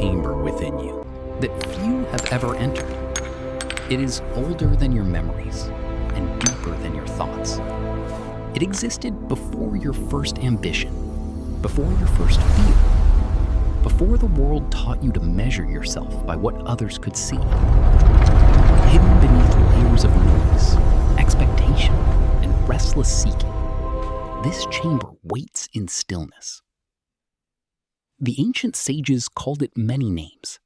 chamber within you that few have ever entered. It is older than your memories and deeper than your thoughts. It existed before your first ambition, before your first fear, before the world taught you to measure yourself by what others could see. Hidden beneath layers of noise, expectation, and restless seeking, this chamber waits in stillness. The ancient sages called it many names.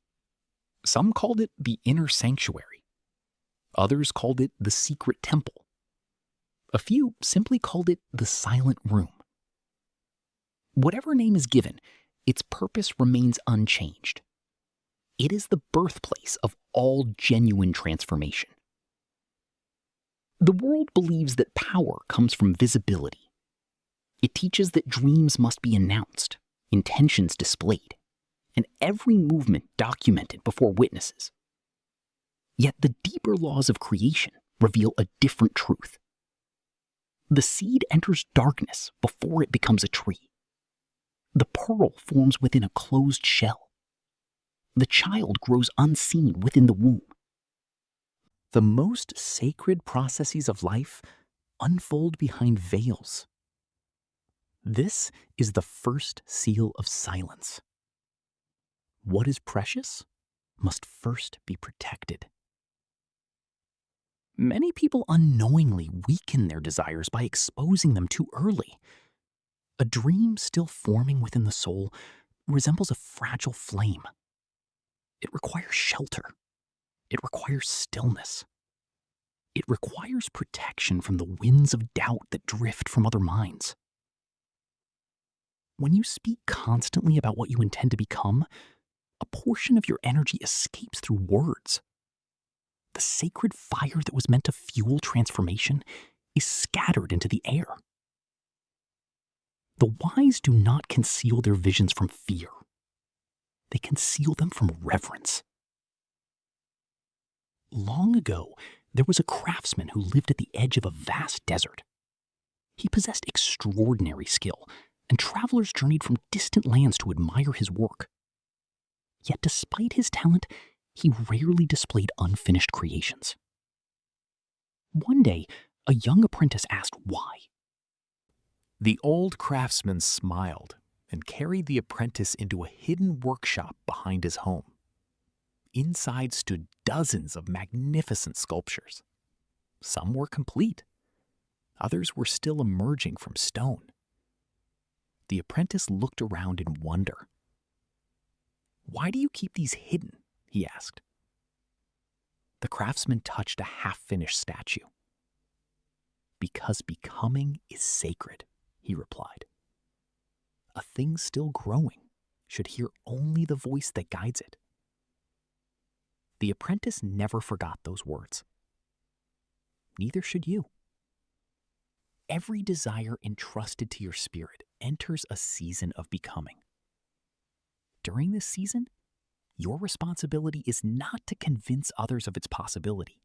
Some called it the inner sanctuary. Others called it the secret temple. A few simply called it the silent room. Whatever name is given, its purpose remains unchanged. It is the birthplace of all genuine transformation. The world believes that power comes from visibility. It teaches that dreams must be announced, intentions displayed, and every movement documented before witnesses. Yet the deeper laws of creation reveal a different truth. The seed enters darkness before it becomes a tree. The pearl forms within a closed shell. The child grows unseen within the womb. The most sacred processes of life unfold behind veils. This is the first seal of silence. What is precious must first be protected. Many people unknowingly weaken their desires by exposing them too early. A dream still forming within the soul resembles a fragile flame. It requires shelter. It requires stillness. It requires protection from the winds of doubt that drift from other minds. When you speak constantly about what you intend to become, a portion of your energy escapes through words. The sacred fire that was meant to fuel transformation is scattered into the air. The wise do not conceal their visions from fear. They conceal them from reverence. Long ago, there was a craftsman who lived at the edge of a vast desert. He possessed extraordinary skill, and travelers journeyed from distant lands to admire his work. Yet despite his talent, he rarely displayed unfinished creations. One day, a young apprentice asked why. The old craftsman smiled and carried the apprentice into a hidden workshop behind his home. Inside stood dozens of magnificent sculptures. Some were complete. Others were still emerging from stone. The apprentice looked around in wonder. "Why do you keep these hidden?" he asked. The craftsman touched a half-finished statue. "Because becoming is sacred," he replied. "A thing still growing should hear only the voice that guides it." The apprentice never forgot those words. Neither should you. Every desire entrusted to your spirit enters a season of becoming. During this season, your responsibility is not to convince others of its possibility.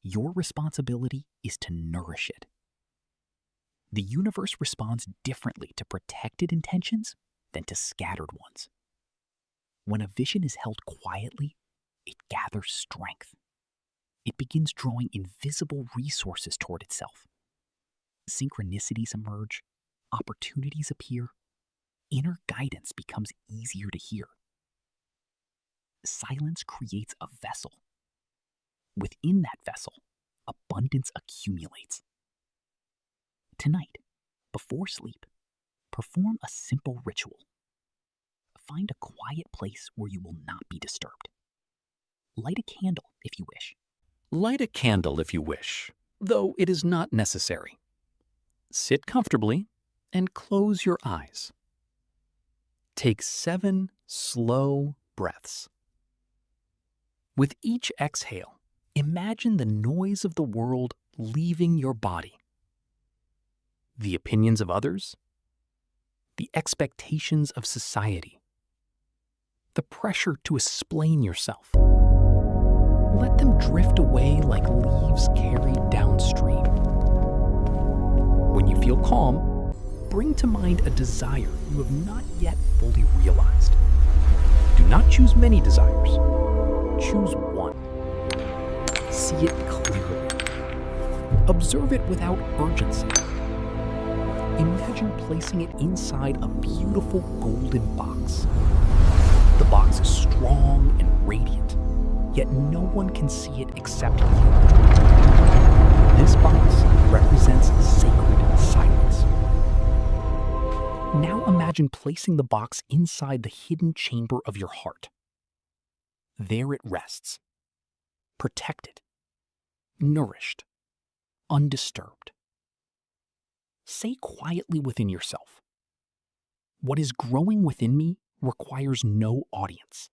Your responsibility is to nourish it. The universe responds differently to protected intentions than to scattered ones. When a vision is held quietly, it gathers strength. It begins drawing invisible resources toward itself. Synchronicities emerge, opportunities appear, inner guidance becomes easier to hear. Silence creates a vessel. Within that vessel, abundance accumulates. Tonight, before sleep, perform a simple ritual. Find a quiet place where you will not be disturbed. Light a candle if you wish. Light a candle if you wish, though it is not necessary. Sit comfortably and close your eyes. Take 7 slow breaths. With each exhale, imagine the noise of the world leaving your body. The opinions of others, the expectations of society, the pressure to explain yourself. Let them drift away like leaves carried downstream. When you feel calm, bring to mind a desire you have not yet fully realized. Do not Choose many desires. Choose one. See it clearly. Observe it without urgency. Imagine placing it inside a beautiful golden box. The box is strong and radiant, yet no one can see it except you. This box represents sacred silence. Now imagine placing the box inside the hidden chamber of your heart. There it rests, protected, nourished, undisturbed. Say quietly within yourself, "What is growing within me requires no audience.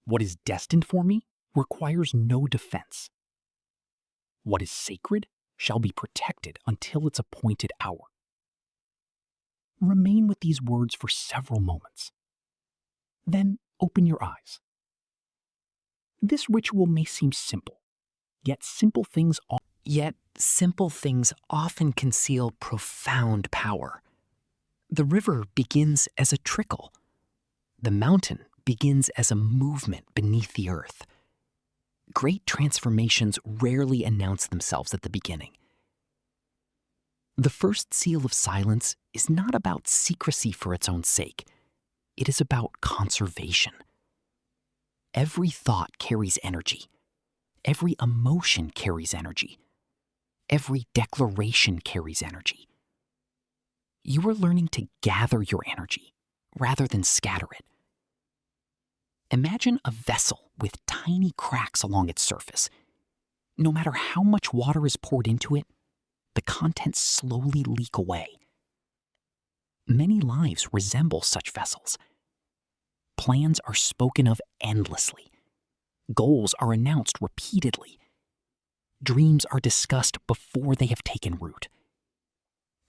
What is destined for me requires no defense. What is sacred shall be protected until its appointed hour." Remain with these words for several moments. Then open your eyes. This ritual may seem simple, yet simple things often conceal profound power. The river begins as a trickle. The mountain begins as a movement beneath the earth. Great transformations rarely announce themselves at the beginning. The first seal of silence is not about secrecy for its own sake. It is about conservation. Every thought carries energy. Every emotion carries energy. Every declaration carries energy. You are learning to gather your energy rather than scatter it. Imagine a vessel with tiny cracks along its surface. No matter how much water is poured into it, the contents slowly leak away. Many lives resemble such vessels. Plans are spoken of endlessly. Goals are announced repeatedly. Dreams are discussed before they have taken root.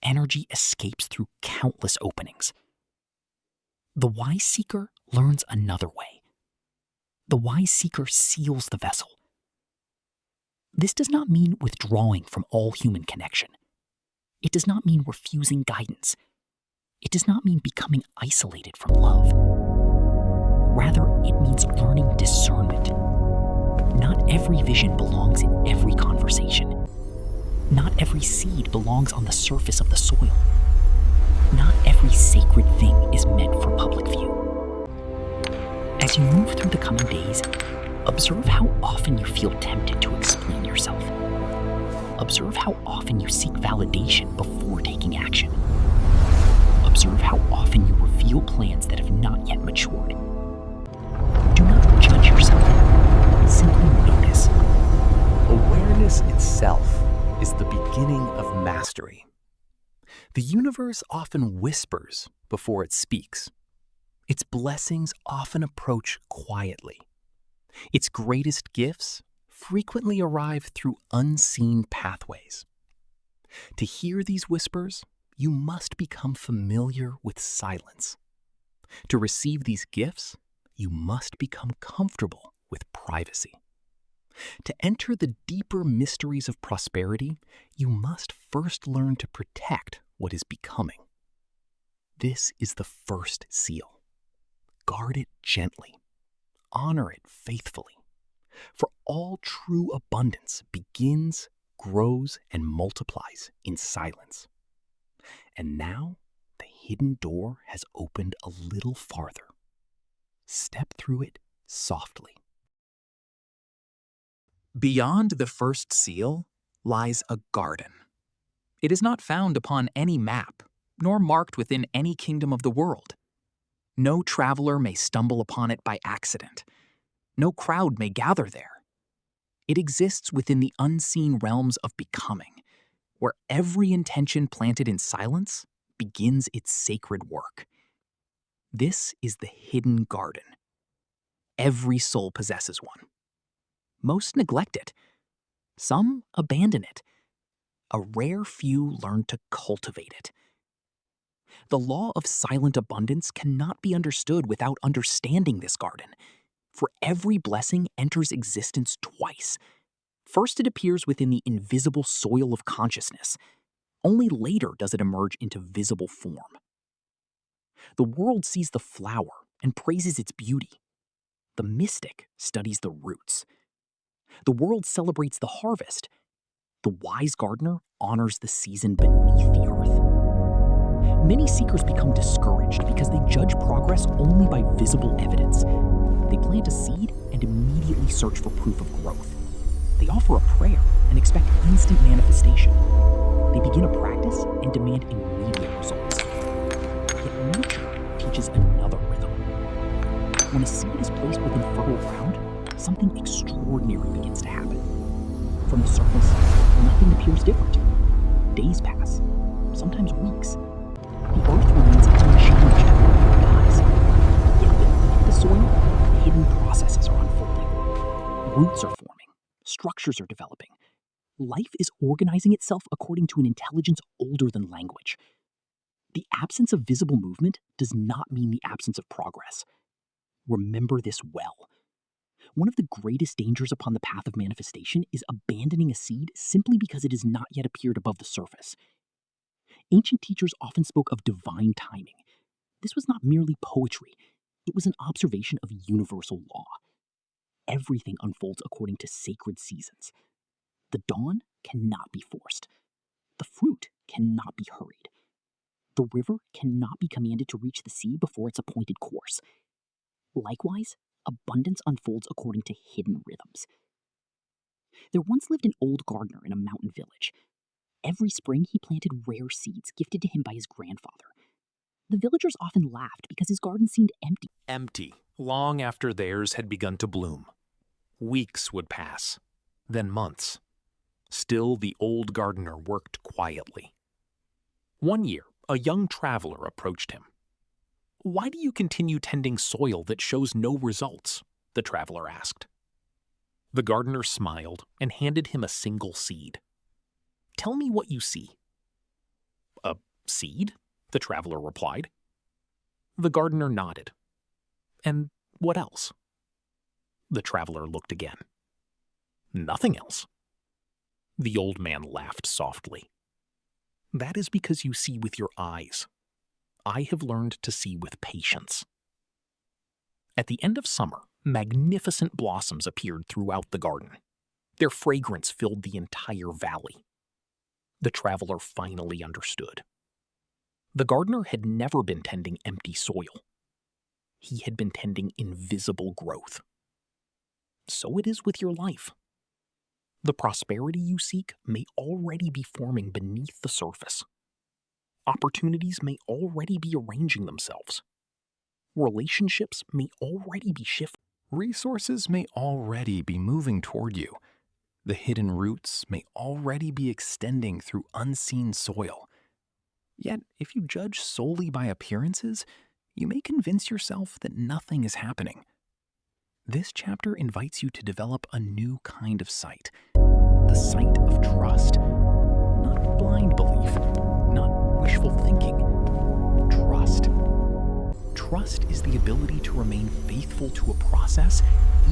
Energy escapes through countless openings. The wise seeker learns another way. The wise seeker seals the vessel. This does not mean withdrawing from all human connection. It does not mean refusing guidance. It does not mean becoming isolated from love. Rather, it means learning discernment. Not every vision belongs in every conversation. Not every seed belongs on the surface of the soil. Not every sacred thing is meant for public view. As you move through the coming days, observe how often you feel tempted to explain yourself. Observe how often you seek validation before taking action. Observe how often you reveal plans that have not yet matured. Do not judge yourself. Simply notice. Awareness itself is the beginning of mastery. The universe often whispers before it speaks. Its blessings often approach quietly. Its greatest gifts frequently arrive through unseen pathways. To hear these whispers, you must become familiar with silence. To receive these gifts, you must become comfortable with privacy. To enter the deeper mysteries of prosperity, you must first learn to protect what is becoming. This is the first seal. Guard it gently. Honor it faithfully. For all true abundance begins, grows, and multiplies in silence. And now the hidden door has opened a little farther. Step through it softly. Beyond the first seal lies a garden. It is not found upon any map, nor marked within any kingdom of the world. No traveler may stumble upon it by accident. No crowd may gather there. It exists within the unseen realms of becoming, where every intention planted in silence begins its sacred work. This is the hidden garden. Every soul possesses one. Most neglect it. Some abandon it. A rare few learn to cultivate it. The law of silent abundance cannot be understood without understanding this garden. For every blessing enters existence twice. First, it appears within the invisible soil of consciousness. Only later does it emerge into visible form. The world sees the flower and praises its beauty. The mystic studies the roots. The world celebrates the harvest. The wise gardener honors the season beneath the earth. Many seekers become discouraged because they judge progress only by visible evidence. They plant a seed and immediately search for proof of growth. They offer a prayer and expect instant manifestation. They begin a practice and demand immediate results. Yet nature teaches another rhythm. When a seed is placed within fertile ground, something extraordinary begins to happen. From the surface, nothing appears different. Days pass, sometimes weeks. The earth remains unchanged, guys. Yet beneath the soil, hidden processes are unfolding. Roots are forming. Structures are developing. Life is organizing itself according to an intelligence older than language. The absence of visible movement does not mean the absence of progress. Remember this well. One of the greatest dangers upon the path of manifestation is abandoning a seed simply because it has not yet appeared above the surface. Ancient teachers often spoke of divine timing. This was not merely poetry. It was an observation of universal law. Everything unfolds according to sacred seasons. The dawn cannot be forced. The fruit cannot be hurried. The river cannot be commanded to reach the sea before its appointed course. Likewise, abundance unfolds according to hidden rhythms. There once lived an old gardener in a mountain village. Every spring he planted rare seeds gifted to him by his grandfather. The villagers often laughed because his garden seemed empty. Empty, long after theirs had begun to bloom. Weeks would pass, then months. Still, the old gardener worked quietly. One year, a young traveler approached him. "Why do you continue tending soil that shows no results?" the traveler asked. The gardener smiled and handed him a single seed. "Tell me what you see." "A seed?" the traveler replied. The gardener nodded. "And what else?" The traveler looked again. "Nothing else." The old man laughed softly. "That is because you see with your eyes. I have learned to see with patience." At the end of summer, magnificent blossoms appeared throughout the garden. Their fragrance filled the entire valley. The traveler finally understood. The gardener had never been tending empty soil. He had been tending invisible growth. So it is with your life. The prosperity you seek may already be forming beneath the surface. Opportunities may already be arranging themselves. Relationships may already be shifting. Resources may already be moving toward you. The hidden roots may already be extending through unseen soil. Yet, if you judge solely by appearances, you may convince yourself that nothing is happening. This chapter invites you to develop a new kind of sight. The sight of trust. Not blind belief, not wishful thinking. Trust. Trust is the ability to remain faithful to a process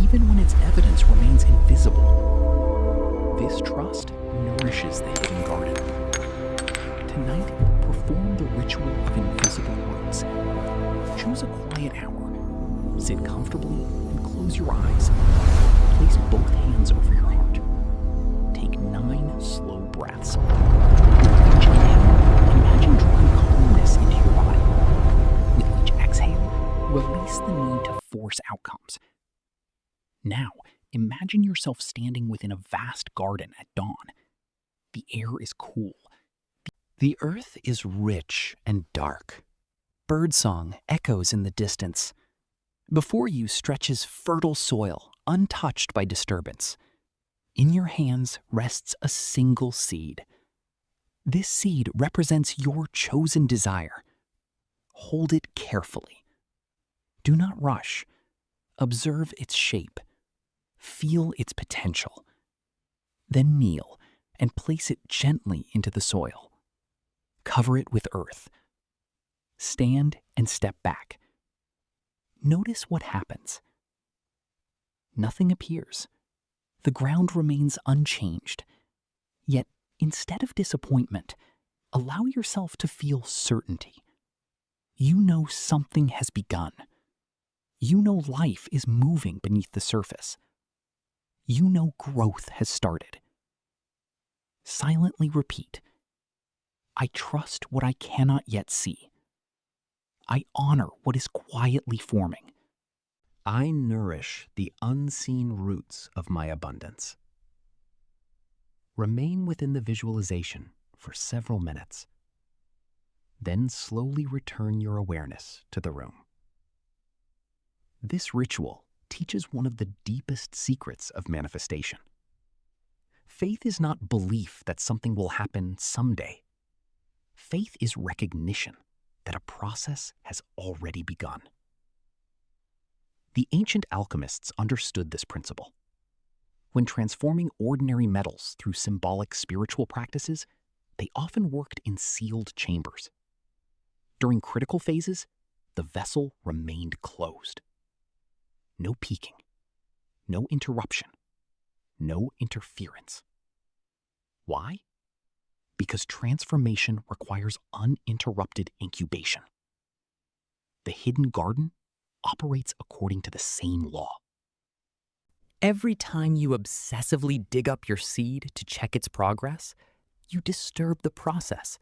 even when its evidence remains invisible. This trust nourishes the hidden garden. Tonight, perform the ritual of invisible roots. Choose a quiet hour. Sit comfortably and close your eyes. Place both hands over your heart. Take 9 slow breaths. With each inhale, imagine drawing calmness into your body. With each exhale, release the need to force outcomes. Now, imagine yourself standing within a vast garden at dawn. The air is cool. The earth is rich and dark. Birdsong echoes in the distance. Before you stretches fertile soil, untouched by disturbance. In your hands rests a single seed. This seed represents your chosen desire. Hold it carefully. Do not rush. Observe its shape. Feel its potential. Then kneel and place it gently into the soil. Cover it with earth. Stand and step back. Notice what happens. Nothing appears. The ground remains unchanged. Yet, instead of disappointment, allow yourself to feel certainty. You know something has begun. You know life is moving beneath the surface. You know growth has started. Silently repeat, I trust what I cannot yet see. I honor what is quietly forming. I nourish the unseen roots of my abundance. Remain within the visualization for several minutes. Then slowly return your awareness to the room. This ritual teaches one of the deepest secrets of manifestation. Faith is not belief that something will happen someday. Faith is recognition that a process has already begun. The ancient alchemists understood this principle. When transforming ordinary metals through symbolic spiritual practices, they often worked in sealed chambers. During critical phases, the vessel remained closed. No peeking, no interruption, no interference. Why? Because transformation requires uninterrupted incubation. The hidden garden operates according to the same law. Every time you obsessively dig up your seed to check its progress, you disturb the process.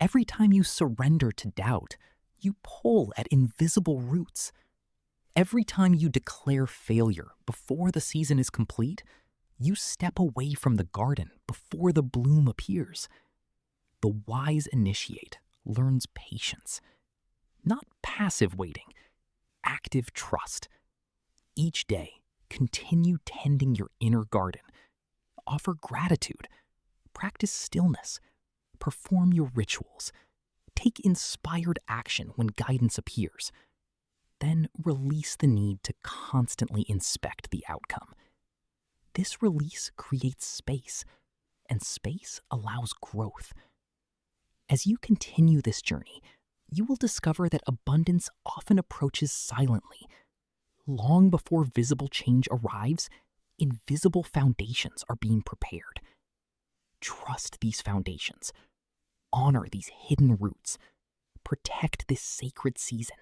Every time you surrender to doubt, you pull at invisible roots. Every time you declare failure before the season is complete, you step away from the garden before the bloom appears. The wise initiate learns patience, not passive waiting, active trust. Each day, continue tending your inner garden. Offer gratitude, practice stillness, perform your rituals, take inspired action when guidance appears. Then release the need to constantly inspect the outcome. This release creates space, and space allows growth. As you continue this journey, you will discover that abundance often approaches silently. Long before visible change arrives, invisible foundations are being prepared. Trust these foundations. Honor these hidden roots. Protect this sacred season.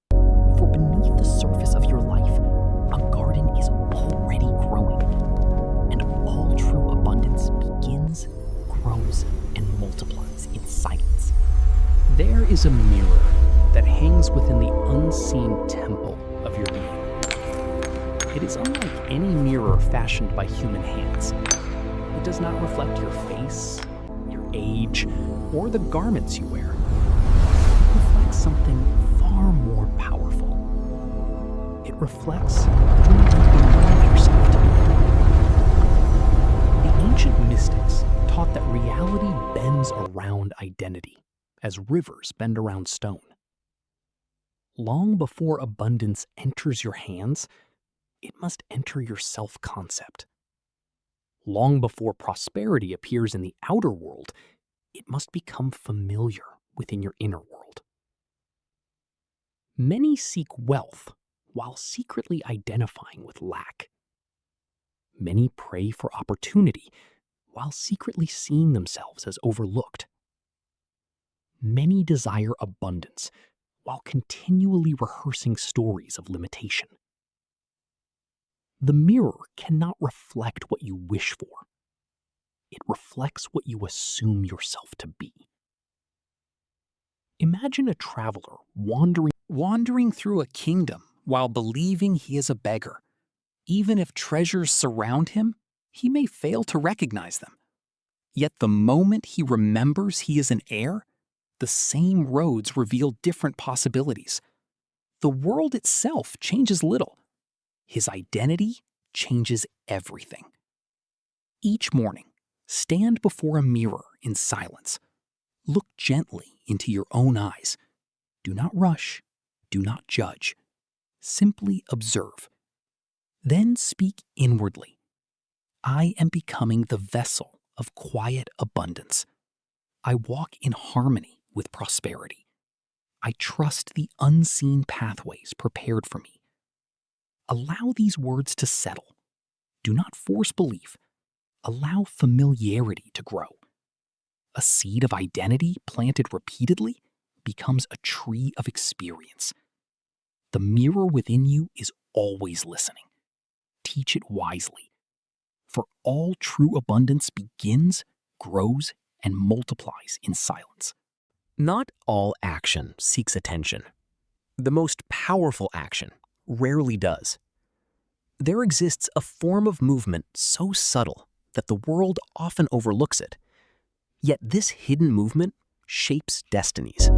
For beneath the surface of your life, a garden is already growing. And all true abundance begins, grows, and multiplies in silence. There is a mirror that hangs within the unseen temple of your being. It is unlike any mirror fashioned by human hands. It does not reflect your face, your age, or the garments you wear. It reflects something far more powerful. It reflects who you know yourself to be. The ancient mystics taught that reality bends around identity, as rivers bend around stone. Long before abundance enters your hands, it must enter your self-concept. Long before prosperity appears in the outer world, it must become familiar within your inner world. Many seek wealth while secretly identifying with lack. Many pray for opportunity while secretly seeing themselves as overlooked. Many desire abundance while continually rehearsing stories of limitation. The mirror cannot reflect what you wish for. It reflects what you assume yourself to be. Imagine a traveler wandering through a kingdom while believing he is a beggar. Even if treasures surround him, he may fail to recognize them. Yet the moment he remembers he is an heir, the same roads reveal different possibilities. The world itself changes little. His identity changes everything. Each morning, stand before a mirror in silence. Look gently into your own eyes. Do not rush. Do not judge. Simply observe. Then speak inwardly. I am becoming the vessel of quiet abundance. I walk in harmony with prosperity. I trust the unseen pathways prepared for me. Allow these words to settle. Do not force belief. Allow familiarity to grow. A seed of identity planted repeatedly becomes a tree of experience. The mirror within you is always listening. Teach it wisely. For all true abundance begins, grows, and multiplies in silence. Not all action seeks attention. The most powerful action rarely does. There exists a form of movement so subtle that the world often overlooks it. Yet this hidden movement shapes destinies.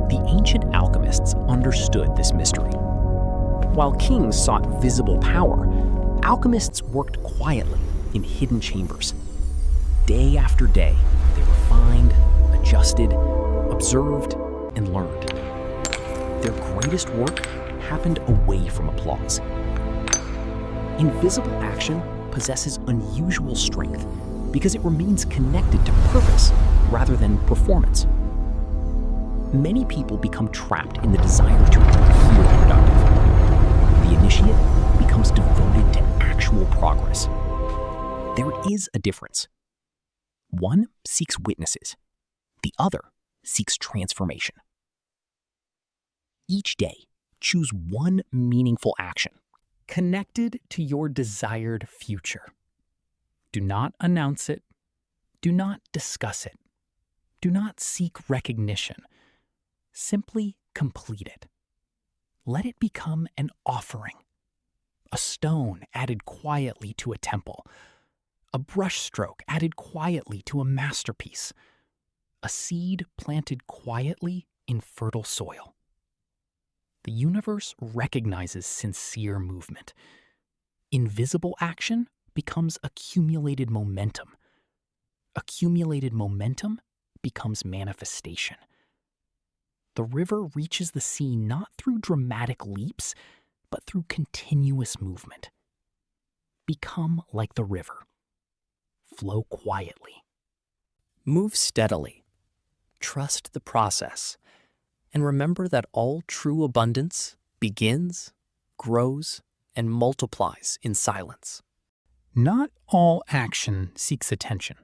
The ancient alchemists understood this mystery. While kings sought visible power, alchemists worked quietly in hidden chambers. Day after day, they refined, adjusted, observed, and learned. Their greatest work happened away from applause. Invisible action possesses unusual strength because it remains connected to purpose rather than performance. Many people become trapped in the desire to appear productive. The initiate becomes devoted to actual progress. There is a difference. One seeks witnesses. The other seeks transformation. Each day, choose one meaningful action connected to your desired future. Do not announce it. Do not discuss it. Do not seek recognition. Simply complete it. Let it become an offering. A stone added quietly to a temple. A brushstroke added quietly to a masterpiece. A seed planted quietly in fertile soil. The universe recognizes sincere movement. Invisible action becomes accumulated momentum. Accumulated momentum becomes manifestation. The river reaches the sea not through dramatic leaps, but through continuous movement. Become like the river. Flow quietly. Move steadily. Trust the process. And remember that all true abundance begins, grows, and multiplies in silence. Not all action seeks attention.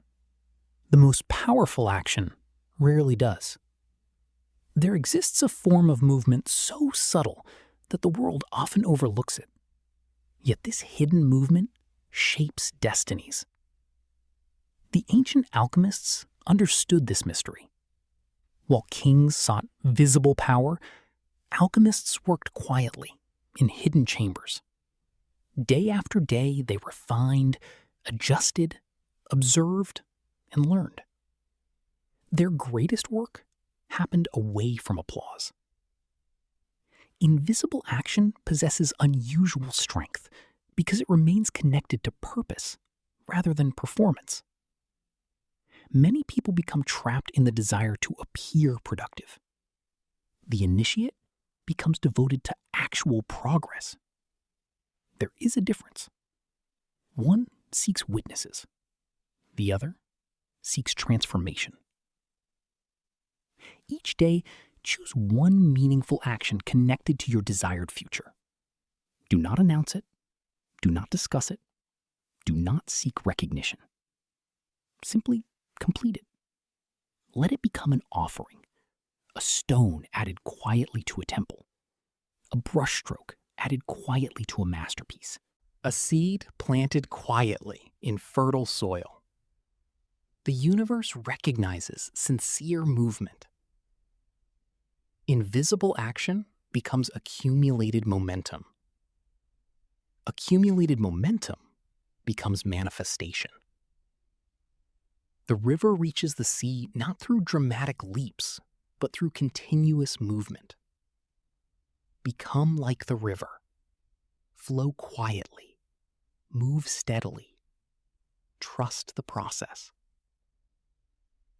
The most powerful action rarely does. There exists a form of movement so subtle that the world often overlooks it. Yet this hidden movement shapes destinies. The ancient alchemists understood this mystery. While kings sought visible power, alchemists worked quietly in hidden chambers. Day after day, they refined, adjusted, observed, and learned. Their greatest work happened away from applause. Invisible action possesses unusual strength because it remains connected to purpose rather than performance. Many people become trapped in the desire to appear productive. The initiate becomes devoted to actual progress. There is a difference. One seeks witnesses. The other seeks transformation. Each day, choose one meaningful action connected to your desired future. Do not announce it. Do not discuss it. Do not seek recognition. Simply complete it. Let it become an offering, a stone added quietly to a temple, a brushstroke added quietly to a masterpiece, a seed planted quietly in fertile soil. The universe recognizes sincere movement. Invisible action becomes accumulated momentum. Accumulated momentum becomes manifestation. The river reaches the sea not through dramatic leaps, but through continuous movement. Become like the river. Flow quietly. Move steadily. Trust the process.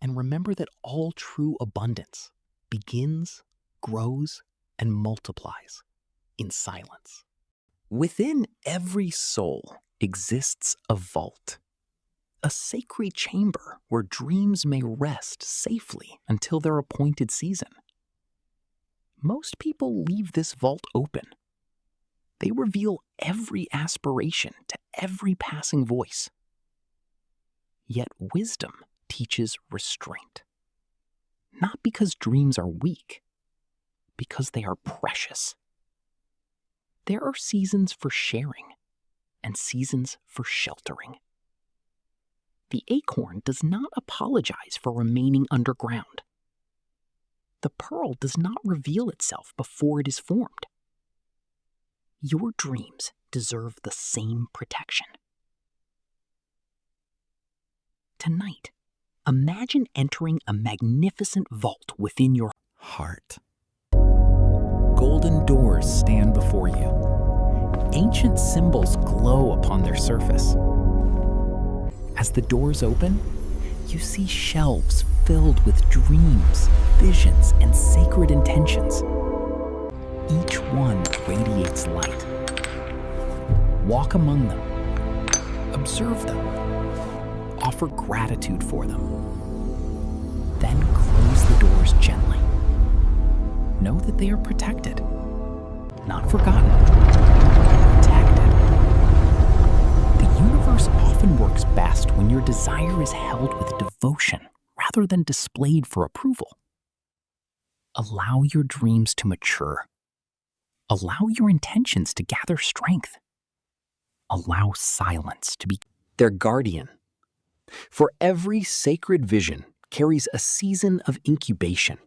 And remember that all true abundance begins, grows, and multiplies in silence. Within every soul exists a vault. A sacred chamber where dreams may rest safely until their appointed season. Most people leave this vault open. They reveal every aspiration to every passing voice. Yet wisdom teaches restraint. Not because dreams are weak, because they are precious. There are seasons for sharing and seasons for sheltering. The acorn does not apologize for remaining underground. The pearl does not reveal itself before it is formed. Your dreams deserve the same protection. Tonight, imagine entering a magnificent vault within your heart. Golden doors stand before you. Ancient symbols glow upon their surface. As the doors open, you see shelves filled with dreams, visions, and sacred intentions. Each one radiates light. Walk among them. Observe them. Offer gratitude for them. Then close the doors gently. Know that they are protected, not forgotten, protected. The universe often works best when your desire is held with devotion rather than displayed for approval. Allow your dreams to mature. Allow your intentions to gather strength. Allow silence to be their guardian. For every sacred vision carries a season of incubation,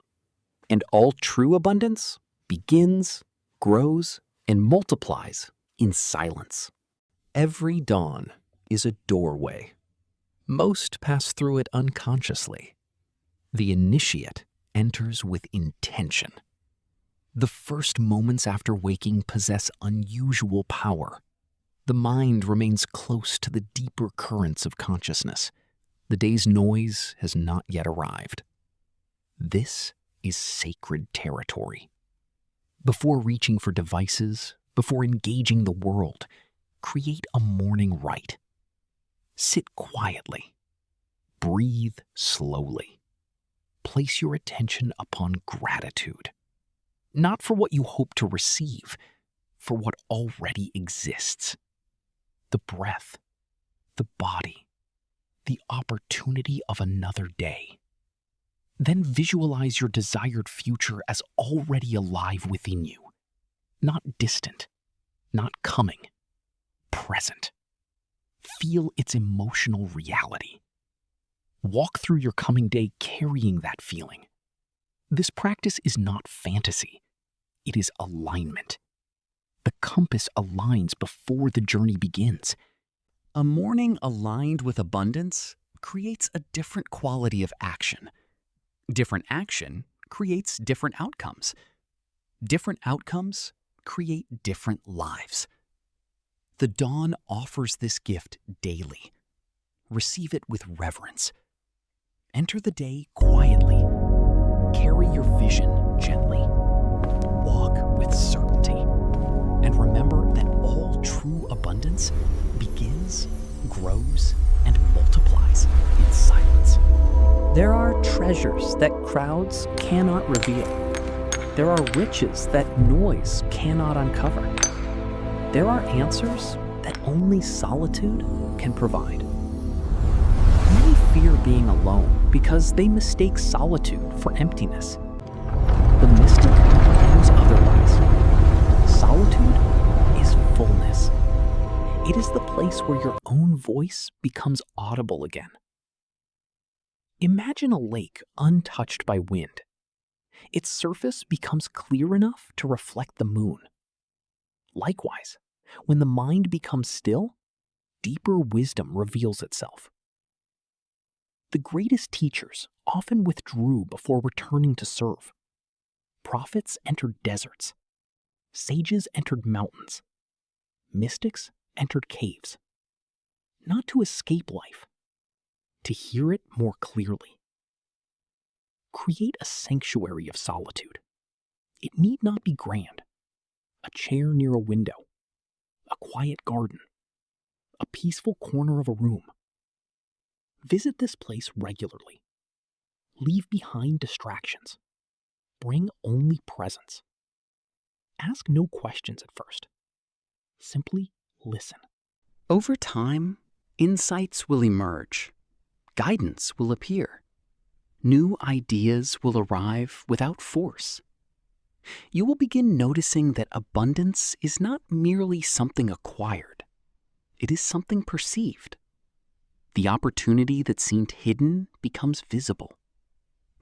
and all true abundance begins, grows, and multiplies in silence. Every dawn is a doorway. Most pass through it unconsciously. The initiate enters with intention. The first moments after waking possess unusual power. The mind remains close to the deeper currents of consciousness. The day's noise has not yet arrived. This is sacred territory. Before reaching for devices, before engaging the world, create a morning rite. Sit quietly. Breathe slowly. Place your attention upon gratitude. Not for what you hope to receive, for what already exists. The breath, the body, the opportunity of another day. Then visualize your desired future as already alive within you. Not distant, not coming, present. Feel its emotional reality. Walk through your coming day carrying that feeling. This practice is not fantasy. It is alignment. The compass aligns before the journey begins. A morning aligned with abundance creates a different quality of action. Different action creates different outcomes. Different outcomes create different lives. The dawn offers this gift daily. Receive it with reverence. Enter the day quietly. Carry your vision gently. Walk with certainty. And remember that all true abundance begins, grows, and multiplies in silence. There are treasures that crowds cannot reveal. There are riches that noise cannot uncover. There are answers that only solitude can provide. Many fear being alone because they mistake solitude for emptiness. The mystic knows otherwise. Solitude is fullness. It is the place where your own voice becomes audible again. Imagine a lake untouched by wind. Its surface becomes clear enough to reflect the moon. Likewise, when the mind becomes still, deeper wisdom reveals itself. The greatest teachers often withdrew before returning to serve. Prophets entered deserts. Sages entered mountains. Mystics entered caves. Not to escape life, to hear it more clearly. Create a sanctuary of solitude. It need not be grand. A chair near a window, a quiet garden, a peaceful corner of a room. Visit this place regularly. Leave behind distractions. Bring only presence. Ask no questions at first. Simply listen. Over time, insights will emerge. Guidance will appear. New ideas will arrive without force. You will begin noticing that abundance is not merely something acquired. It is something perceived. The opportunity that seemed hidden becomes visible.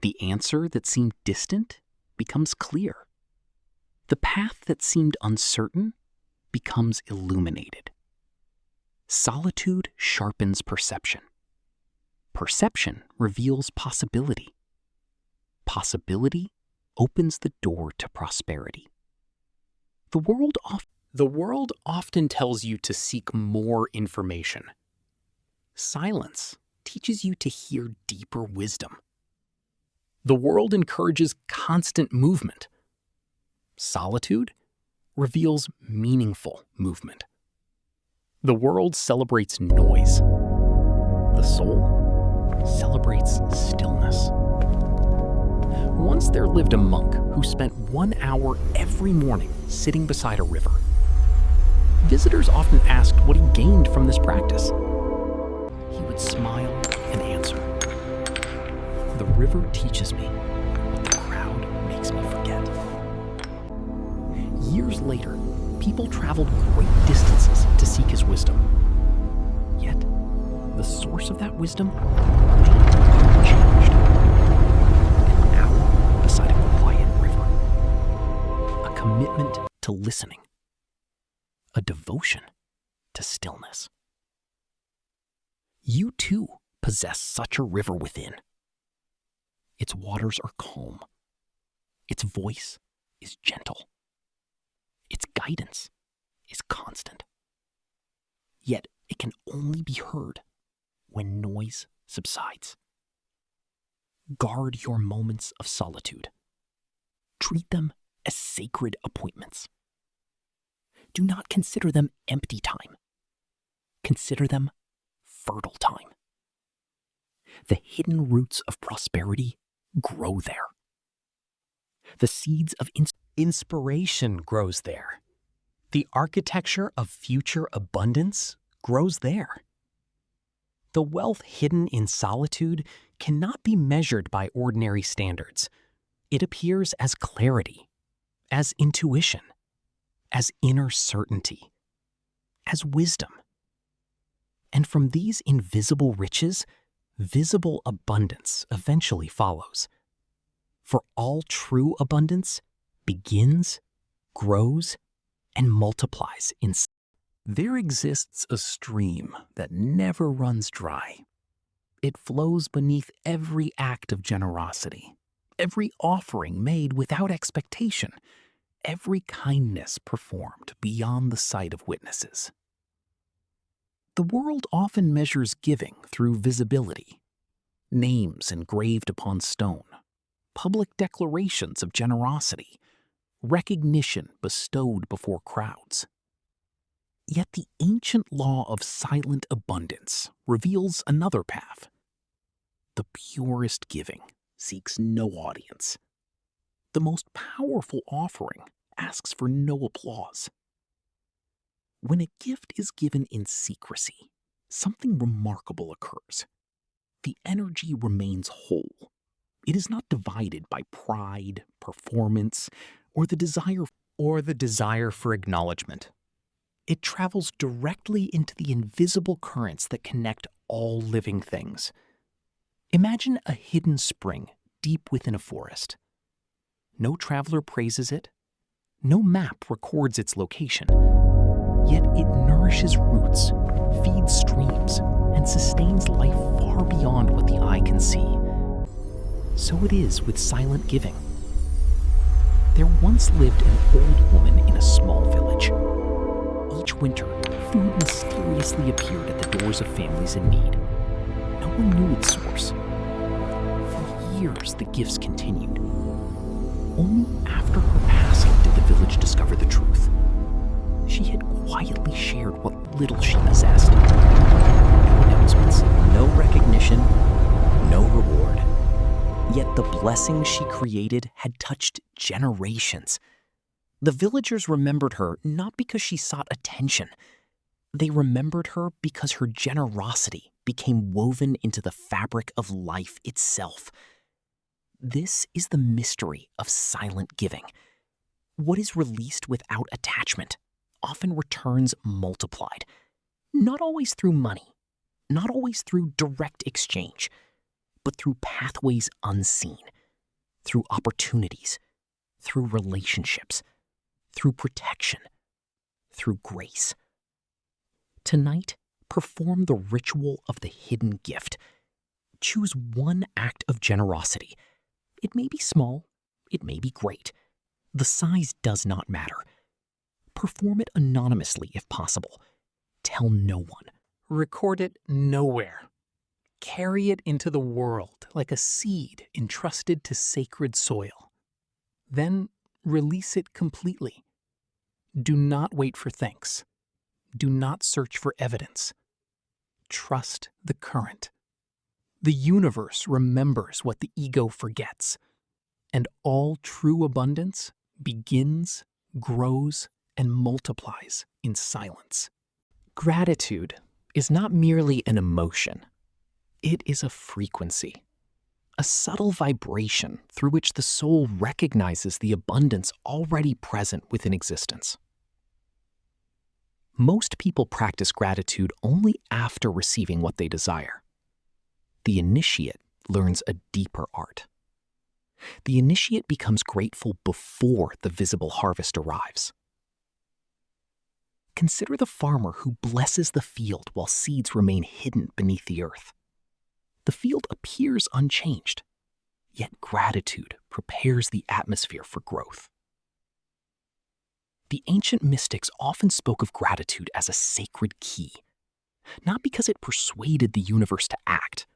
The answer that seemed distant becomes clear. The path that seemed uncertain becomes illuminated. Solitude sharpens perception. Perception reveals possibility. Possibility opens the door to prosperity. The world often tells you to seek more information. Silence teaches you to hear deeper wisdom. The world encourages constant movement. Solitude reveals meaningful movement. The world celebrates noise. The soul celebrates stillness. Once there lived a monk who spent 1 hour every morning sitting beside a river. Visitors often asked what he gained from this practice. He would smile and answer, "The river teaches me what the crowd makes me forget." Years later, people traveled great distances to seek his wisdom. Yet, the source of that wisdom remained unchanged. An hour beside a quiet river. A commitment to listening. A devotion to stillness. You too possess such a river within. Its waters are calm. Its voice is gentle. Its guidance is constant. Yet it can only be heard when noise subsides. Guard your moments of solitude. Treat them as sacred appointments. Do not consider them empty time. Consider them fertile time. The hidden roots of prosperity grow there. The seeds of inspiration grows there. The architecture of future abundance grows there. The wealth hidden in solitude cannot be measured by ordinary standards. It appears as clarity, as intuition, as inner certainty, as wisdom. And from these invisible riches, visible abundance eventually follows. For all true abundance begins, grows, and multiplies in. There exists a stream that never runs dry. It flows beneath every act of generosity, every offering made without expectation, every kindness performed beyond the sight of witnesses. The world often measures giving through visibility, names engraved upon stone, public declarations of generosity, recognition bestowed before crowds. Yet the ancient law of silent abundance reveals another path. The purest giving seeks no audience. The most powerful offering asks for no applause. When a gift is given in secrecy, something remarkable occurs. The energy remains whole. It is not divided by pride, performance, or the desire for acknowledgement. It travels directly into the invisible currents that connect all living things. Imagine a hidden spring deep within a forest. No traveler praises it. No map records its location. Yet it nourishes roots, feeds streams, and sustains life far beyond what the eye can see. So it is with silent giving. There once lived an old woman in a small village. Each winter, food mysteriously appeared at the doors of families in need. No one knew its source. For years, the gifts continued. Only after her passing did the village discover the truth. She had quietly shared what little she possessed. No announcements, no recognition, no reward. Yet the blessings she created had touched generations. The villagers remembered her not because she sought attention. They remembered her because her generosity became woven into the fabric of life itself. This is the mystery of silent giving. What is released without attachment often returns multiplied, not always through money, not always through direct exchange, but through pathways unseen, through opportunities, through relationships, through protection, through grace. Tonight, perform the ritual of the hidden gift. Choose one act of generosity. It may be small, it may be great. The size does not matter. Perform it anonymously if possible. Tell no one. Record it nowhere. Carry it into the world like a seed entrusted to sacred soil. Then release it completely. Do not wait for thanks. Do not search for evidence. Trust the current. The universe remembers what the ego forgets, and all true abundance begins, grows, and multiplies in silence. Gratitude is not merely an emotion. It is a frequency, a subtle vibration through which the soul recognizes the abundance already present within existence. Most people practice gratitude only after receiving what they desire. The initiate learns a deeper art. The initiate becomes grateful before the visible harvest arrives. Consider the farmer who blesses the field while seeds remain hidden beneath the earth. The field appears unchanged, yet gratitude prepares the atmosphere for growth. The ancient mystics often spoke of gratitude as a sacred key, not because it persuaded the universe to act,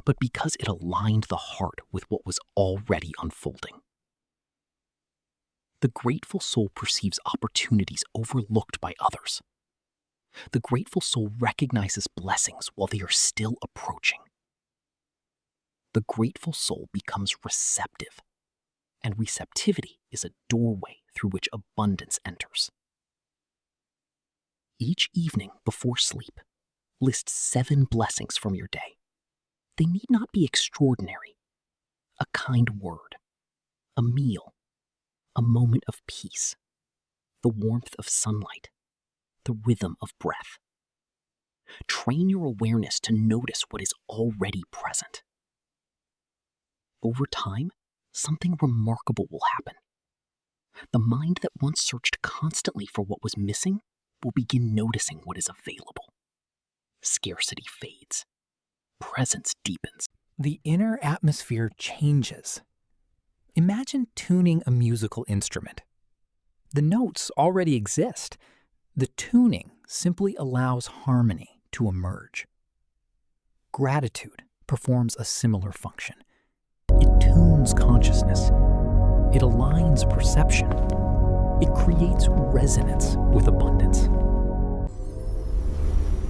but because it aligned the heart with what was already unfolding. The grateful soul perceives opportunities overlooked by others. The grateful soul recognizes blessings while they are still approaching. The grateful soul becomes receptive, and receptivity is a doorway through which abundance enters. Each evening before sleep, list 7 blessings from your day. They need not be extraordinary. A kind word, a meal, a moment of peace, the warmth of sunlight, the rhythm of breath. Train your awareness to notice what is already present. Over time, something remarkable will happen. The mind that once searched constantly for what was missing will begin noticing what is available. Scarcity fades. Presence deepens. The inner atmosphere changes. Imagine tuning a musical instrument. The notes already exist. The tuning simply allows harmony to emerge. Gratitude performs a similar function. It tunes consciousness. It aligns perception. It creates resonance with abundance.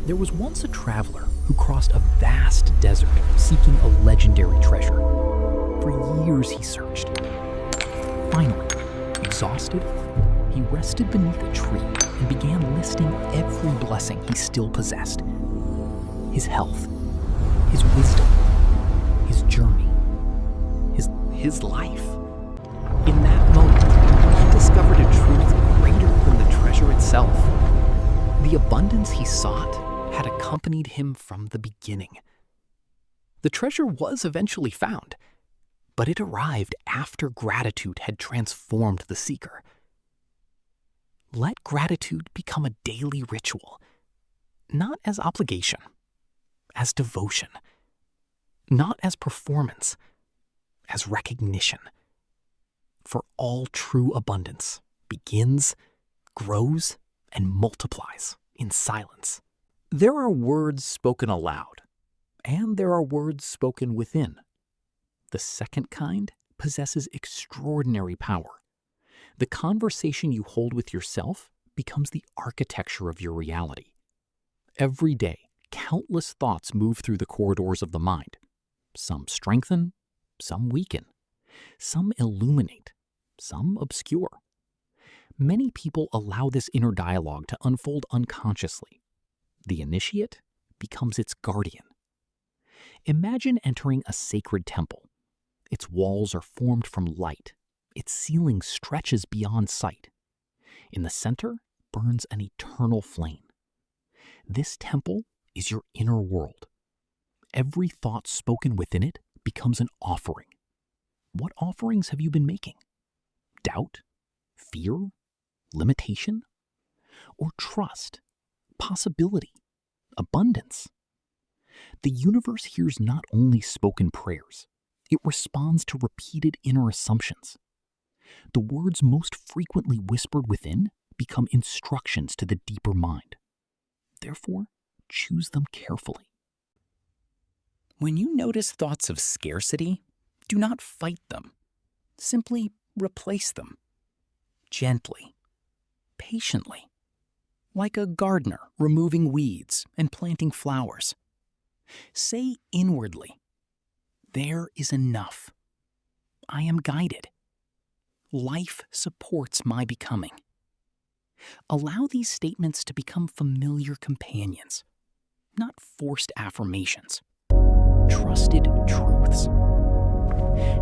There was once a traveler who crossed a vast desert seeking a legendary treasure. For years he searched. Finally, exhausted, he rested beneath a tree and began listing every blessing he still possessed. His health, his wisdom, his journey, his life. In that moment, he discovered a truth greater than the treasure itself. The abundance he sought had accompanied him from the beginning. The treasure was eventually found, but it arrived after gratitude had transformed the seeker. Let gratitude become a daily ritual, not as obligation, as devotion, not as performance, as recognition. For all true abundance begins, grows, and multiplies in silence. There are words spoken aloud, and there are words spoken within. The second kind possesses extraordinary power. The conversation you hold with yourself becomes the architecture of your reality. Every day, countless thoughts move through the corridors of the mind. Some strengthen, some weaken, some illuminate, some obscure. Many people allow this inner dialogue to unfold unconsciously. The initiate becomes its guardian. Imagine entering a sacred temple. Its walls are formed from light, Its ceiling stretches beyond sight. In the center burns an eternal flame. This temple is your inner world. Every thought spoken within it becomes an offering. What offerings have you been making? Doubt? Fear? Limitation? Or trust? Possibility? Abundance? The universe hears not only spoken prayers, it responds to repeated inner assumptions. The words most frequently whispered within become instructions to the deeper mind. Therefore, choose them carefully. When you notice thoughts of scarcity, do not fight them. Simply replace them. Gently, patiently, like a gardener removing weeds and planting flowers. Say inwardly, "There is enough. I am guided. Life supports my becoming." Allow these statements to become familiar companions, not forced affirmations. Trusted truths.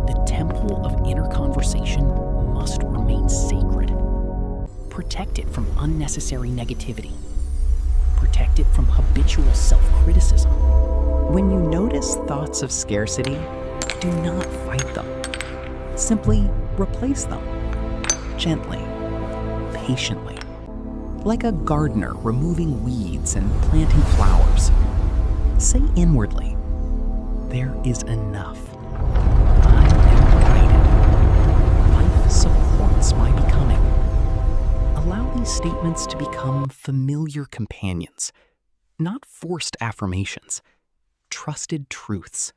The temple of inner conversation must remain sacred. Protect it from unnecessary negativity. Protect it from habitual self-criticism. When you notice thoughts of scarcity, do not fight them. Simply replace them. Gently, patiently, like a gardener removing weeds and planting flowers. Say inwardly, "There is enough. I am guided. Life supports my becoming." Allow these statements to become familiar companions, not forced affirmations, trusted truths.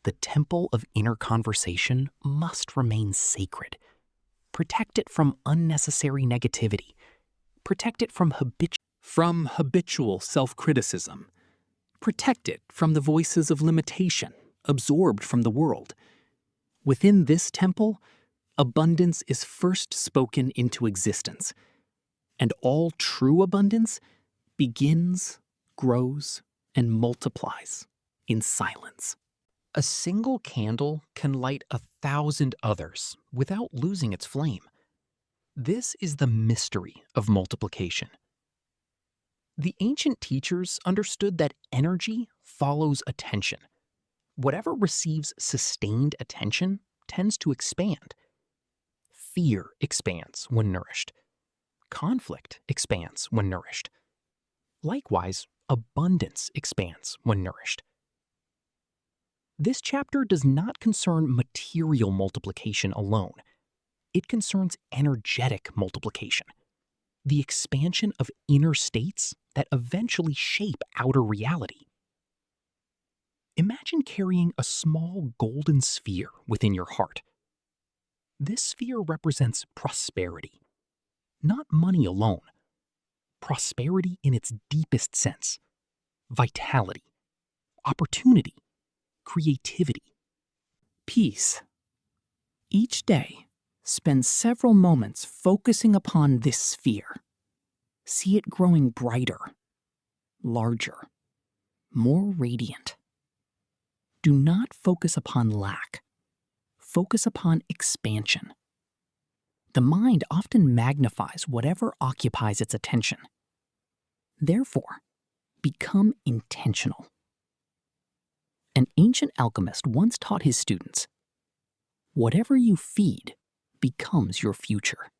The temple of inner conversation must remain sacred. Protect it from unnecessary negativity. Protect it from habitual self-criticism. Protect it from the voices of limitation absorbed from the world. Within this temple, abundance is first spoken into existence, and all true abundance begins, grows, and multiplies in silence. A single candle can light 1,000 others without losing its flame. This is the mystery of multiplication. The ancient teachers understood that energy follows attention. Whatever receives sustained attention tends to expand. Fear expands when nourished. Conflict expands when nourished. Likewise, abundance expands when nourished. This chapter does not concern material multiplication alone. It concerns energetic multiplication, the expansion of inner states that eventually shape outer reality. Imagine carrying a small golden sphere within your heart. This sphere represents prosperity, not money alone. Prosperity in its deepest sense, vitality, opportunity, creativity, peace. Each day, spend several moments focusing upon this sphere. See it growing brighter, larger, more radiant. Do not focus upon lack. Focus upon expansion. The mind often magnifies whatever occupies its attention. Therefore, become intentional. An ancient alchemist once taught his students, "Whatever you feed becomes your future."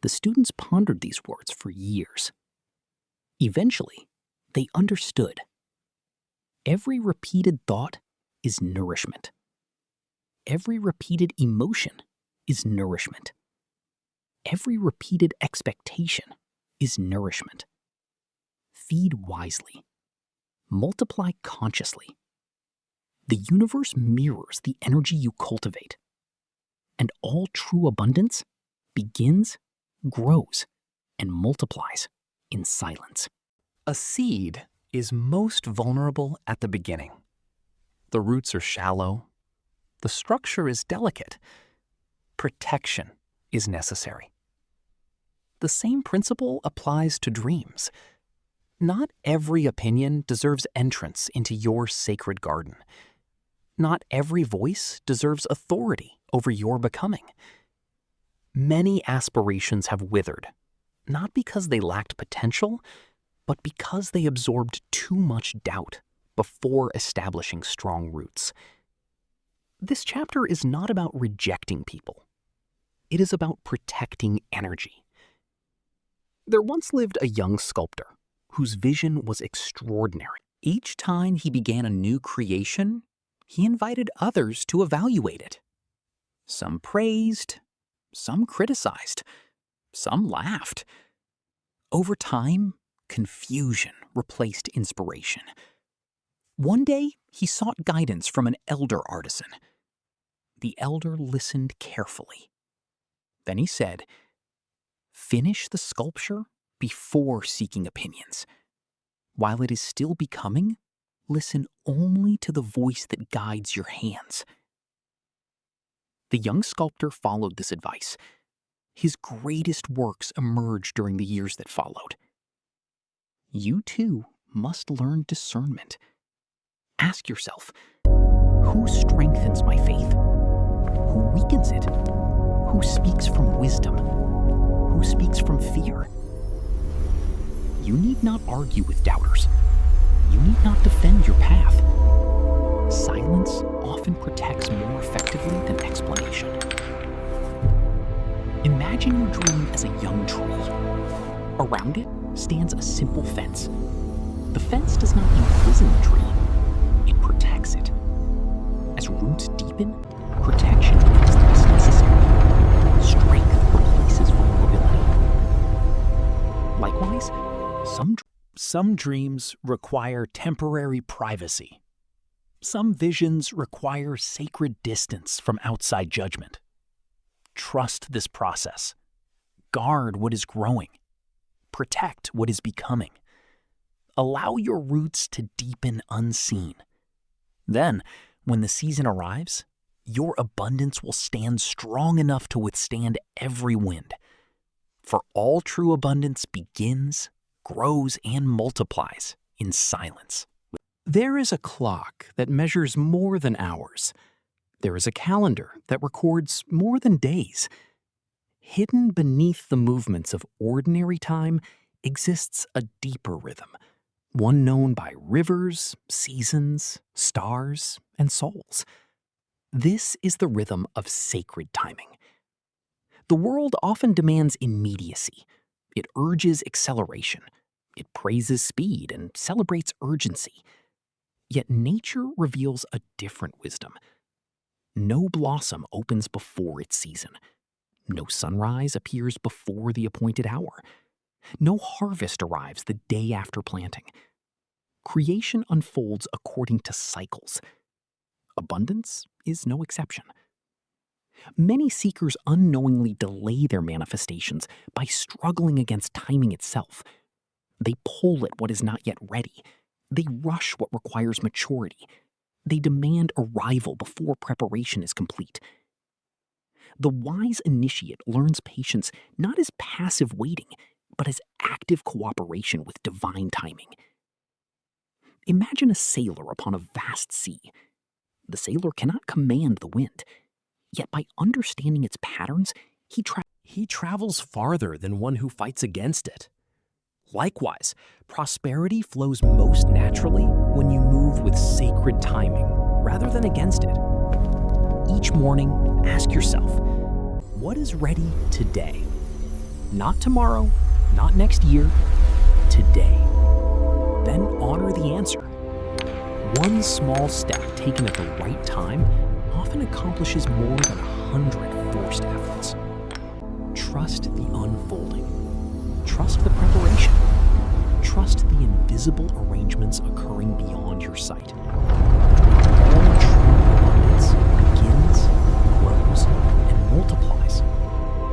The students pondered these words for years. Eventually, they understood. Every repeated thought is nourishment. Every repeated emotion is nourishment. Every repeated expectation is nourishment. Feed wisely. Multiply consciously. The universe mirrors the energy you cultivate. And all true abundance begins, grows, and multiplies in silence. A seed is most vulnerable at the beginning. The roots are shallow. The structure is delicate. Protection is necessary. The same principle applies to dreams. Not every opinion deserves entrance into your sacred garden. Not every voice deserves authority over your becoming. Many aspirations have withered, not because they lacked potential, but because they absorbed too much doubt before establishing strong roots. This chapter is not about rejecting people. It is about protecting energy. There once lived a young sculptor whose vision was extraordinary. Each time he began a new creation, he invited others to evaluate it. Some praised, some criticized, some laughed. Over time, confusion replaced inspiration. One day, he sought guidance from an elder artisan. The elder listened carefully. Then he said, "Finish the sculpture before seeking opinions. While it is still becoming, listen only to the voice that guides your hands." The young sculptor followed this advice. His greatest works emerged during the years that followed. You too must learn discernment. Ask yourself, who strengthens my faith? Who weakens it? Who speaks from wisdom? Who speaks from fear? You need not argue with doubters. You need not defend your path. Silence often protects more effectively than explanation. Imagine your dream as a young tree. Around it stands a simple fence. The fence does not imprison the tree, it protects it. As roots deepen, protection becomes less necessary. Strength replaces vulnerability. Likewise, some dreams require temporary privacy. Some visions require sacred distance from outside judgment. Trust this process. Guard what is growing. Protect what is becoming. Allow your roots to deepen unseen. Then, when the season arrives, your abundance will stand strong enough to withstand every wind. For all true abundance begins, grows, and multiplies in silence. There is a clock that measures more than hours. There is a calendar that records more than days. Hidden beneath the movements of ordinary time exists a deeper rhythm, one known by rivers, seasons, stars, and souls. This is the rhythm of sacred timing. The world often demands immediacy. It urges acceleration. It praises speed and celebrates urgency. Yet nature reveals a different wisdom. No blossom opens before its season. No sunrise appears before the appointed hour. No harvest arrives the day after planting. Creation unfolds according to cycles. Abundance is no exception. Many seekers unknowingly delay their manifestations by struggling against timing itself. They pull at what is not yet ready. They rush what requires maturity. They demand arrival before preparation is complete. The wise initiate learns patience not as passive waiting, but as active cooperation with divine timing. Imagine a sailor upon a vast sea. The sailor cannot command the wind, yet by understanding its patterns, he travels farther than one who fights against it. Likewise, prosperity flows most naturally when you move with sacred timing rather than against it. Each morning, ask yourself, what is ready today? Not tomorrow, not next year, today. Then honor the answer. One small step taken at the right time often accomplishes more than 100 forced efforts. Trust the unfolding. Trust the preparation. Trust the invisible arrangements occurring beyond your sight. All true abundance begins, grows, and multiplies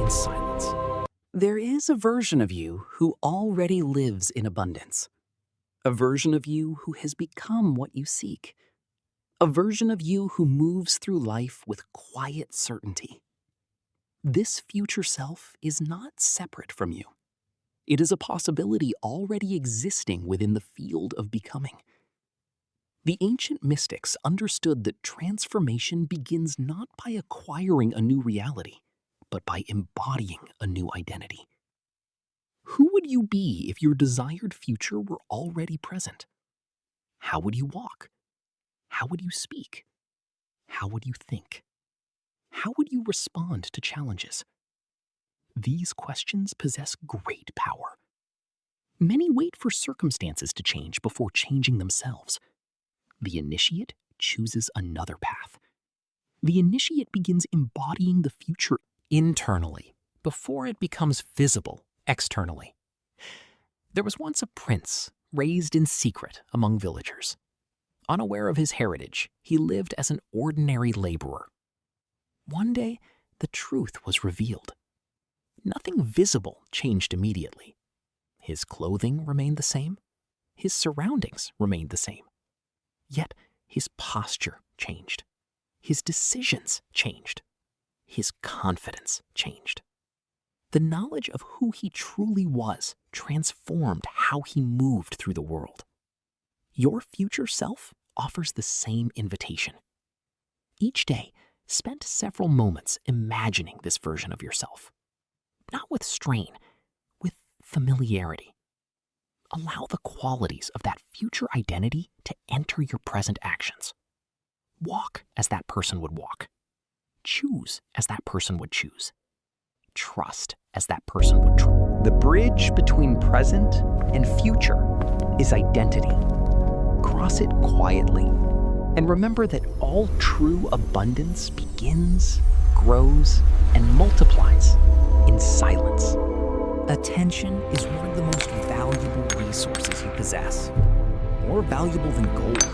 in silence. There is a version of you who already lives in abundance. A version of you who has become what you seek. A version of you who moves through life with quiet certainty. This future self is not separate from you. It is a possibility already existing within the field of becoming. The ancient mystics understood that transformation begins not by acquiring a new reality, but by embodying a new identity. Who would you be if your desired future were already present? How would you walk? How would you speak? How would you think? How would you respond to challenges? These questions possess great power. Many wait for circumstances to change before changing themselves. The initiate chooses another path. The initiate begins embodying the future internally before it becomes visible externally. There was once a prince raised in secret among villagers. Unaware of his heritage, he lived as an ordinary laborer. One day, the truth was revealed. Nothing visible changed immediately. His clothing remained the same. His surroundings remained the same. Yet his posture changed. His decisions changed. His confidence changed. The knowledge of who he truly was transformed how he moved through the world. Your future self offers the same invitation. Each day, spend several moments imagining this version of yourself. Not with strain, with familiarity. Allow the qualities of that future identity to enter your present actions. Walk as that person would walk. Choose as that person would choose. Trust as that person would trust. The bridge between present and future is identity. Cross it quietly, and remember that all true abundance begins, grows, and multiplies in silence. Attention is one of the most valuable resources you possess. More valuable than gold,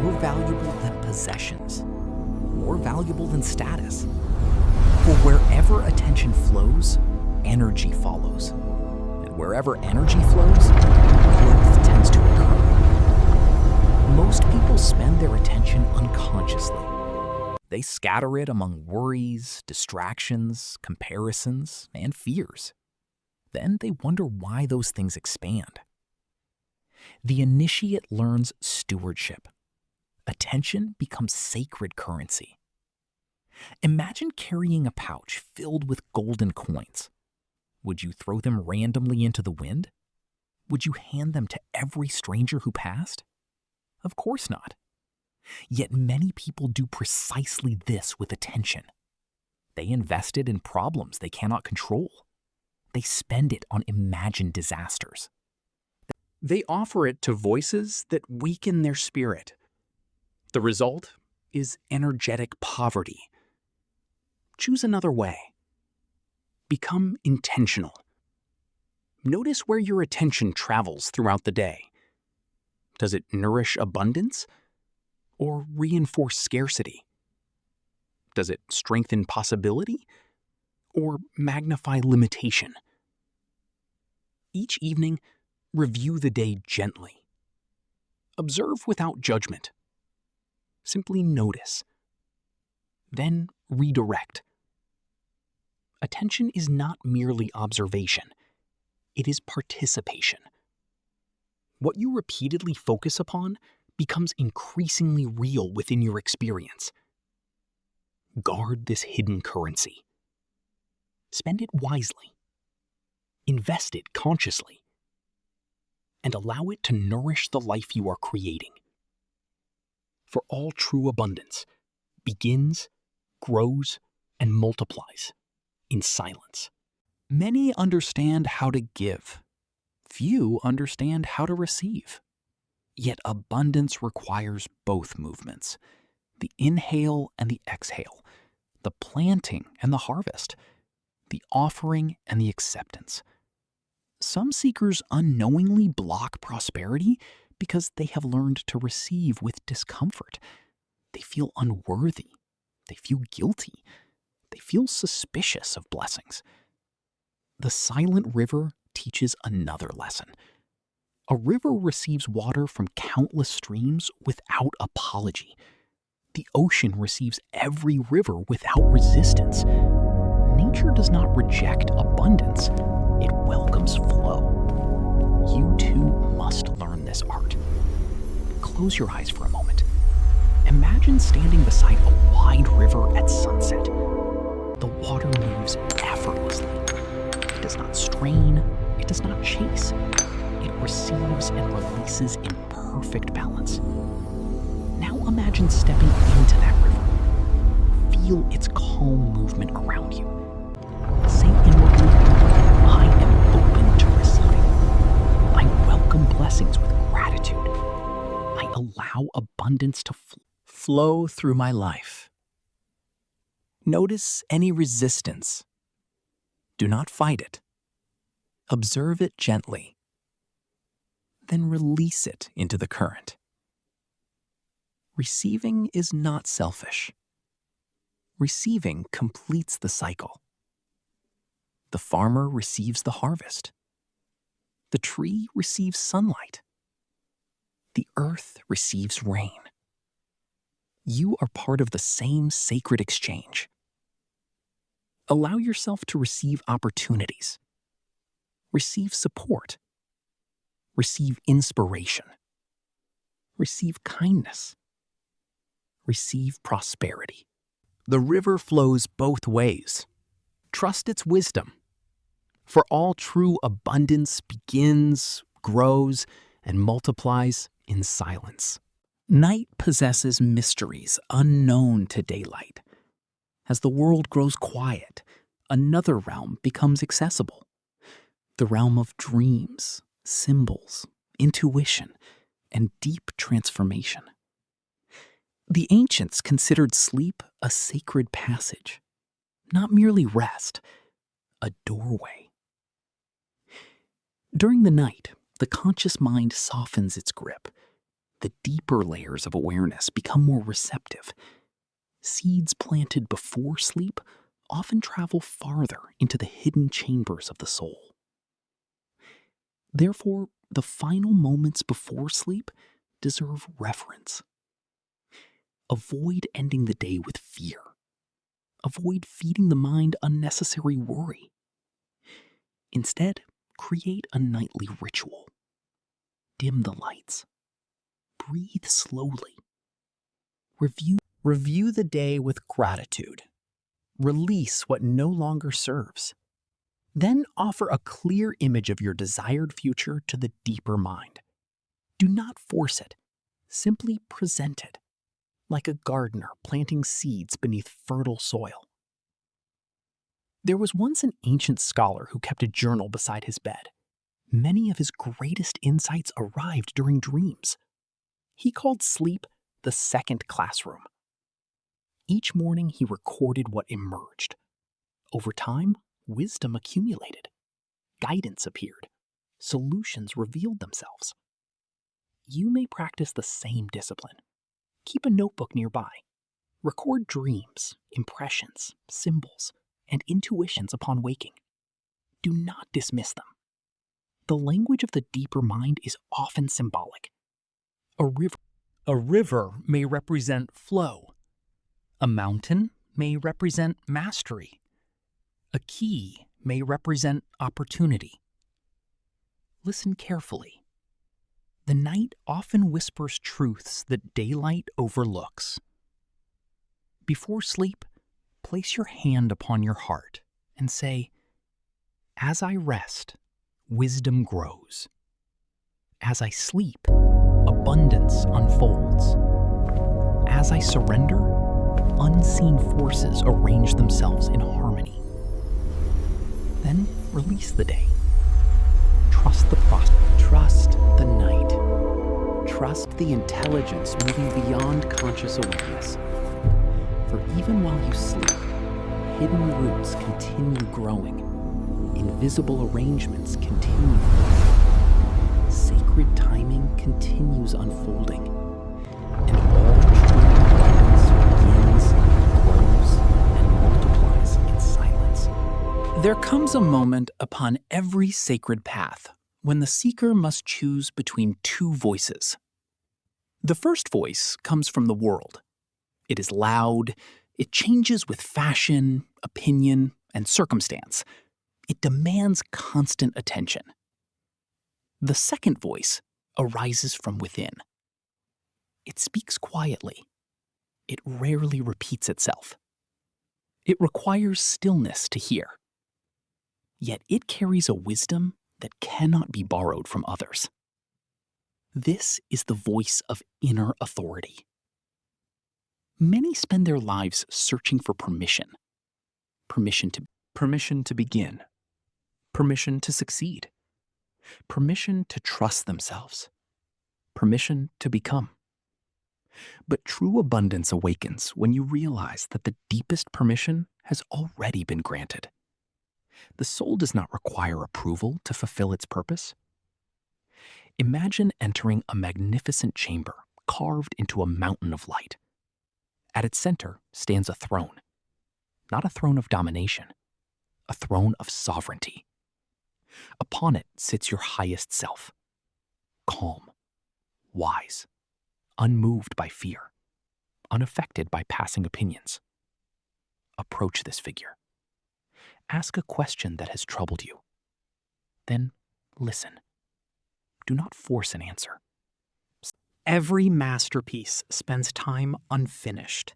more valuable than possessions, more valuable than status. For wherever attention flows, energy follows. And wherever energy flows, growth tends to occur. Most people spend their attention unconsciously. They scatter it among worries, distractions, comparisons, and fears. Then they wonder why those things expand. The initiate learns stewardship. Attention becomes sacred currency. Imagine carrying a pouch filled with golden coins. Would you throw them randomly into the wind? Would you hand them to every stranger who passed? Of course not. Yet many people do precisely this with attention. They invest it in problems they cannot control. They spend it on imagined disasters. They offer it to voices that weaken their spirit. The result is energetic poverty. Choose another way. Become intentional. Notice where your attention travels throughout the day. Does it nourish abundance or reinforce scarcity? Does it strengthen possibility or magnify limitation? Each evening, review the day gently. Observe without judgment. Simply notice. Then redirect. Attention is not merely observation. It is participation. What you repeatedly focus upon becomes increasingly real within your experience. Guard this hidden currency. Spend it wisely. Invest it consciously. And allow it to nourish the life you are creating. For all true abundance begins, grows, and multiplies in silence. Many understand how to give. Few understand how to receive. Yet abundance requires both movements, the inhale and the exhale, the planting and the harvest, the offering and the acceptance. Some seekers unknowingly block prosperity because they have learned to receive with discomfort. They feel unworthy. They feel guilty. They feel suspicious of blessings. The silent river teaches another lesson. A river receives water from countless streams without apology. The ocean receives every river without resistance. Nature does not reject abundance. It welcomes flow. You too must learn this art. close your eyes for a moment. Imagine standing beside a wide river at sunset. The water moves effortlessly. It does not strain, it does not chase. It receives and releases in perfect balance. Now imagine stepping into that river. Feel its calm movement around you. Say inwardly, I am open to receiving. I welcome blessings with gratitude. I allow abundance to Flow through my life. Notice any resistance. Do not fight it. Observe it gently. Then release it into the current. Receiving is not selfish. Receiving completes the cycle. The farmer receives the harvest. The tree receives sunlight. The earth receives rain. You are part of the same sacred exchange. Allow yourself to receive opportunities. Receive support. Receive inspiration. Receive kindness. Receive prosperity. The river flows both ways. Trust its wisdom. For all true abundance begins, grows, and multiplies in silence. Night possesses mysteries unknown to daylight. As the world grows quiet, another realm becomes accessible. The realm of dreams, symbols, intuition, and deep transformation. The ancients considered sleep a sacred passage, not merely rest, a doorway. During the night, the conscious mind softens its grip. The deeper layers of awareness become more receptive. Seeds planted before sleep often travel farther into the hidden chambers of the soul. Therefore, the final moments before sleep deserve reverence. Avoid ending the day with fear. Avoid feeding the mind unnecessary worry. Instead, create a nightly ritual. Dim the lights. Breathe slowly. Review the day with gratitude. Release what no longer serves. Then offer a clear image of your desired future to the deeper mind. Do not force it. Simply present it, like a gardener planting seeds beneath fertile soil. There was once an ancient scholar who kept a journal beside his bed. Many of his greatest insights arrived during dreams. He called sleep the second classroom. Each morning he recorded what emerged. Over time, wisdom accumulated. Guidance appeared. Solutions revealed themselves. You may practice the same discipline. Keep a notebook nearby. Record dreams, impressions, symbols, and intuitions upon waking. Do not dismiss them. The language of the deeper mind is often symbolic. A river may represent flow. A mountain may represent mastery. A key may represent opportunity. Listen carefully. The night often whispers truths that daylight overlooks. Before sleep, place your hand upon your heart and say, "As I rest, wisdom grows. As I sleep, abundance unfolds. As I surrender, unseen forces arrange themselves in harmony." Then release the day. Trust the process. Trust the night. Trust the intelligence moving beyond conscious awareness. For even while you sleep, hidden roots continue growing. Invisible arrangements continue forming. Sacred timing continues unfolding. And all true abundance begins, grows, and multiplies in silence. There comes a moment upon every sacred path when the seeker must choose between two voices. The first voice comes from the world. It is loud, it changes with fashion, opinion, and circumstance. It demands constant attention. The second voice arises from within. It speaks quietly. It rarely repeats itself. It requires stillness to hear. Yet it carries a wisdom that cannot be borrowed from others. This is the voice of inner authority. Many spend their lives searching for permission. Permission to begin. Permission to succeed. Permission to trust themselves. Permission to become. But true abundance awakens when you realize that the deepest permission has already been granted. The soul does not require approval to fulfill its purpose. Imagine entering a magnificent chamber carved into a mountain of light. At its center stands a throne. Not a throne of domination, a throne of sovereignty. Upon it sits your highest self, calm, wise, unmoved by fear, unaffected by passing opinions. Approach this figure. Ask a question that has troubled you. Then listen. Do not force an answer. Every masterpiece spends time unfinished.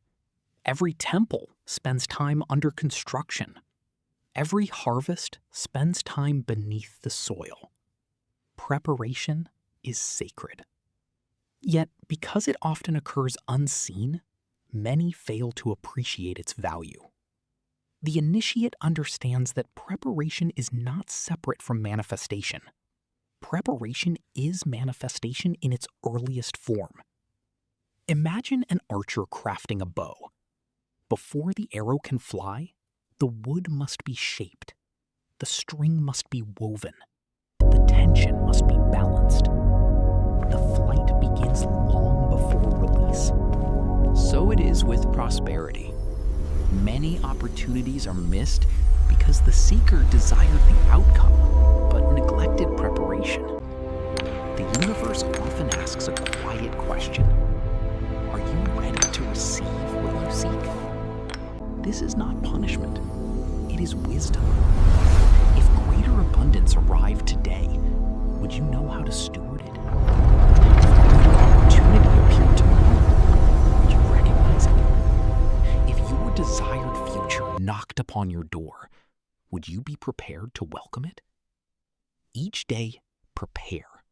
Every temple spends time under construction. Every harvest spends time beneath the soil. Preparation is sacred. Yet, because it often occurs unseen, many fail to appreciate its value. The initiate understands that preparation is not separate from manifestation. Preparation is manifestation in its earliest form. Imagine an archer crafting a bow. Before the arrow can fly, the wood must be shaped. The string must be woven. The tension must be balanced. The flight begins long before release. So it is with prosperity. Many opportunities are missed because the seeker desired the outcome, but neglected preparation. The universe often asks a quiet question. Are you ready to receive what you seek? This is not punishment. It is wisdom. If greater abundance arrived today, would you know how to steward it? If greater opportunity appeared tomorrow, would you recognize it? If your desired future knocked upon your door, would you be prepared to welcome it? Each day, prepare,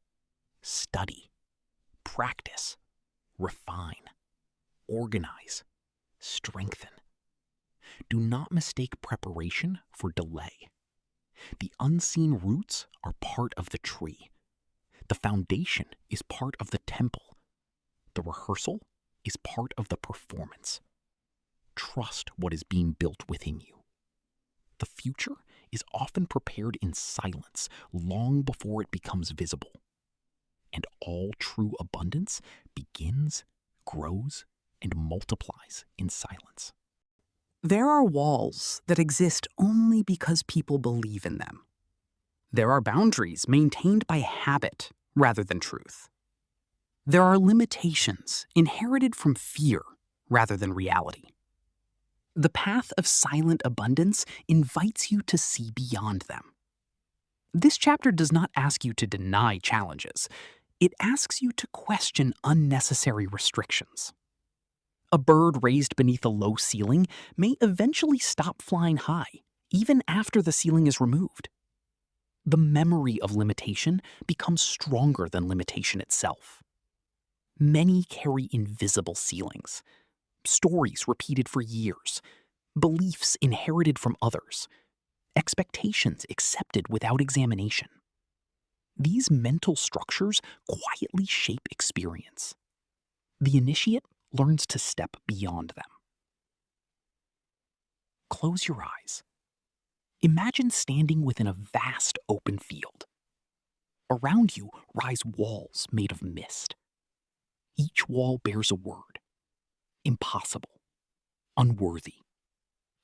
study, practice, refine, organize, strengthen. Do not mistake preparation for delay. The unseen roots are part of the tree. The foundation is part of the temple. The rehearsal is part of the performance. Trust what is being built within you. The future is often prepared in silence long before it becomes visible. And all true abundance begins, grows, and multiplies in silence. There are walls that exist only because people believe in them. There are boundaries maintained by habit rather than truth. There are limitations inherited from fear rather than reality. The path of silent abundance invites you to see beyond them. This chapter does not ask you to deny challenges. It asks you to question unnecessary restrictions. A bird raised beneath a low ceiling may eventually stop flying high, even after the ceiling is removed. The memory of limitation becomes stronger than limitation itself. Many carry invisible ceilings, stories repeated for years, beliefs inherited from others, expectations accepted without examination. These mental structures quietly shape experience. The initiate learns to step beyond them. Close your eyes. Imagine standing within a vast open field. Around you rise walls made of mist. Each wall bears a word. Impossible. Unworthy.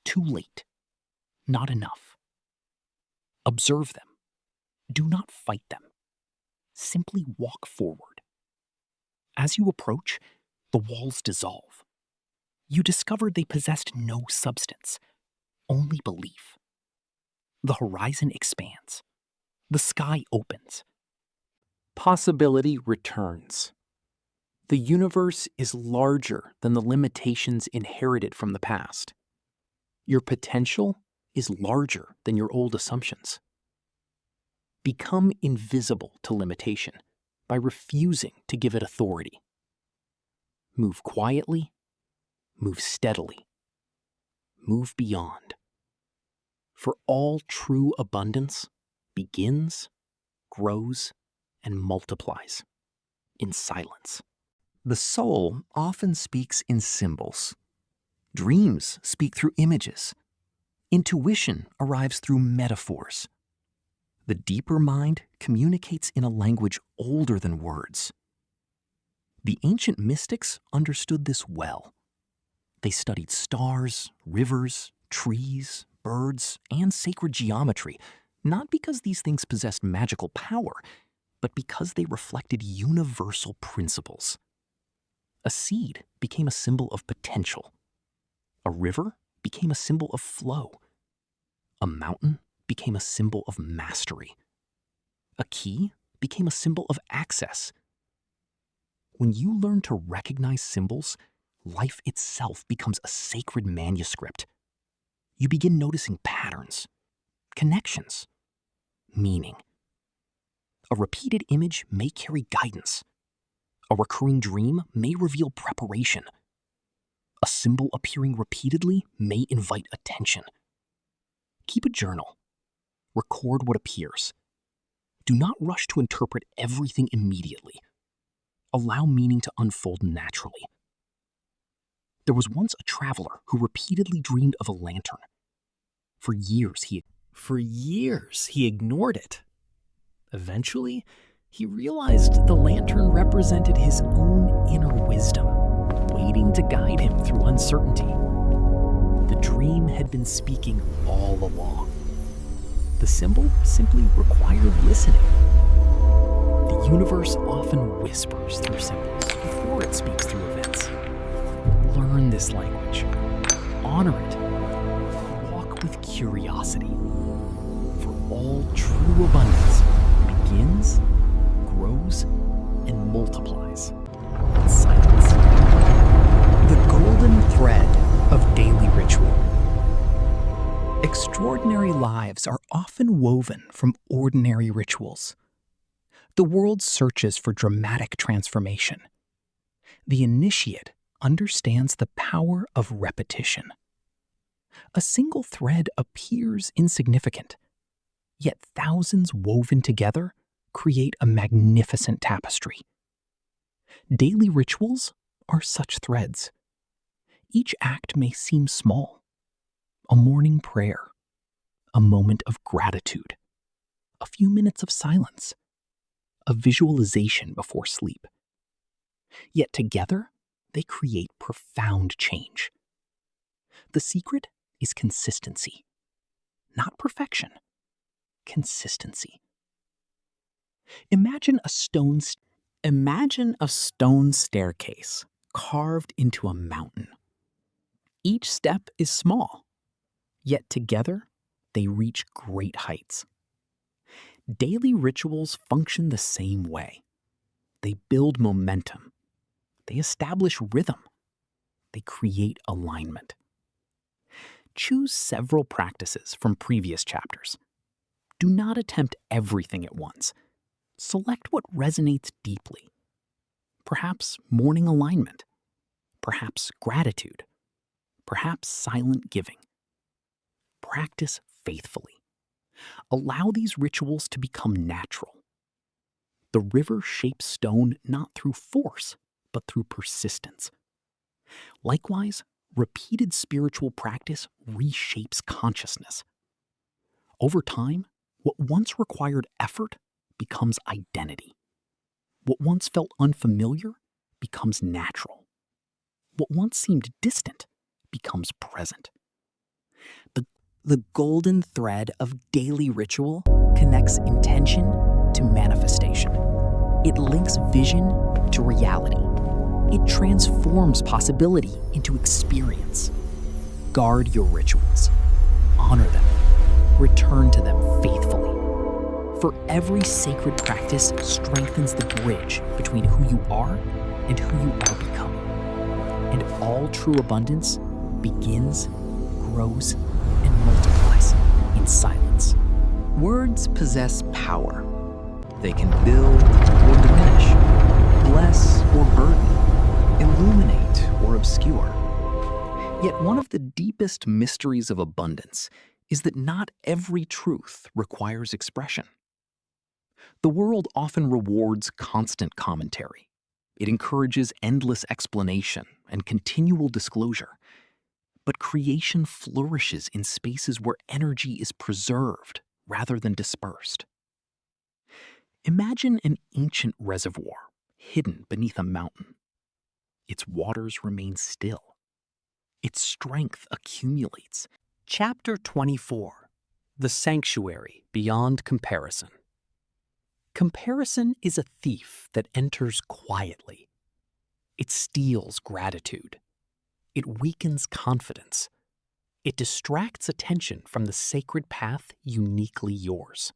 Too late. Not enough. Observe them. Do not fight them. Simply walk forward. As you approach, the walls dissolve. You discover they possessed no substance, only belief. The horizon expands. The sky opens. Possibility returns. The universe is larger than the limitations inherited from the past. Your potential is larger than your old assumptions. Become invisible to limitation by refusing to give it authority. Move quietly, move steadily, move beyond. For all true abundance begins, grows, and multiplies in silence. The soul often speaks in symbols. Dreams speak through images. Intuition arrives through metaphors. The deeper mind communicates in a language older than words. The ancient mystics understood this well. They studied stars, rivers, trees, birds, and sacred geometry, not because these things possessed magical power, but because they reflected universal principles. A seed became a symbol of potential. A river became a symbol of flow. A mountain became a symbol of mastery. A key became a symbol of access. When you learn to recognize symbols, life itself becomes a sacred manuscript. You begin noticing patterns, connections, meaning. A repeated image may carry guidance. A recurring dream may reveal preparation. A symbol appearing repeatedly may invite attention. Keep a journal. Record what appears. Do not rush to interpret everything immediately. Allow meaning to unfold naturally. There was once a traveler who repeatedly dreamed of a lantern. For years, he ignored it. Eventually, he realized the lantern represented his own inner wisdom, waiting to guide him through uncertainty. The dream had been speaking all along. The symbol simply required listening. The universe often whispers through symbols before it speaks through events. Learn this language. Honor it. Walk with curiosity. For all true abundance begins, grows, and multiplies in silence. The golden thread of daily ritual. Extraordinary lives are often woven from ordinary rituals. The world searches for dramatic transformation. The initiate understands the power of repetition. A single thread appears insignificant, yet thousands woven together create a magnificent tapestry. Daily rituals are such threads. Each act may seem small. A morning prayer, a moment of gratitude, a few minutes of silence, a visualization before sleep. Yet together, they create profound change. The secret is consistency, not perfection. Consistency. Imagine a stone staircase carved into a mountain. Each step is small, yet together they reach great heights. Daily rituals function the same way. They build momentum. They establish rhythm. They create alignment. Choose several practices from previous chapters. Do not attempt everything at once. Select what resonates deeply. Perhaps morning alignment. Perhaps gratitude. Perhaps silent giving. Practice faithfully. Allow these rituals to become natural. The river shapes stone not through force, but through persistence. Likewise, repeated spiritual practice reshapes consciousness. Over time, what once required effort becomes identity. What once felt unfamiliar becomes natural. What once seemed distant becomes present. The golden thread of daily ritual connects intention to manifestation. It links vision to reality. It transforms possibility into experience. Guard your rituals. Honor them. Return to them faithfully. For every sacred practice strengthens the bridge between who you are and who you are becoming. And all true abundance begins, grows, and multiplies in silence. Words possess power. They can build or diminish, bless or burden, illuminate or obscure. Yet one of the deepest mysteries of abundance is that not every truth requires expression. The world often rewards constant commentary. It encourages endless explanation and continual disclosure. But creation flourishes in spaces where energy is preserved rather than dispersed. Imagine an ancient reservoir hidden beneath a mountain. Its waters remain still. Its strength accumulates. Chapter 24: The Sanctuary Beyond Comparison. Comparison is a thief that enters quietly. It steals gratitude. It weakens confidence. It distracts attention from the sacred path uniquely yours.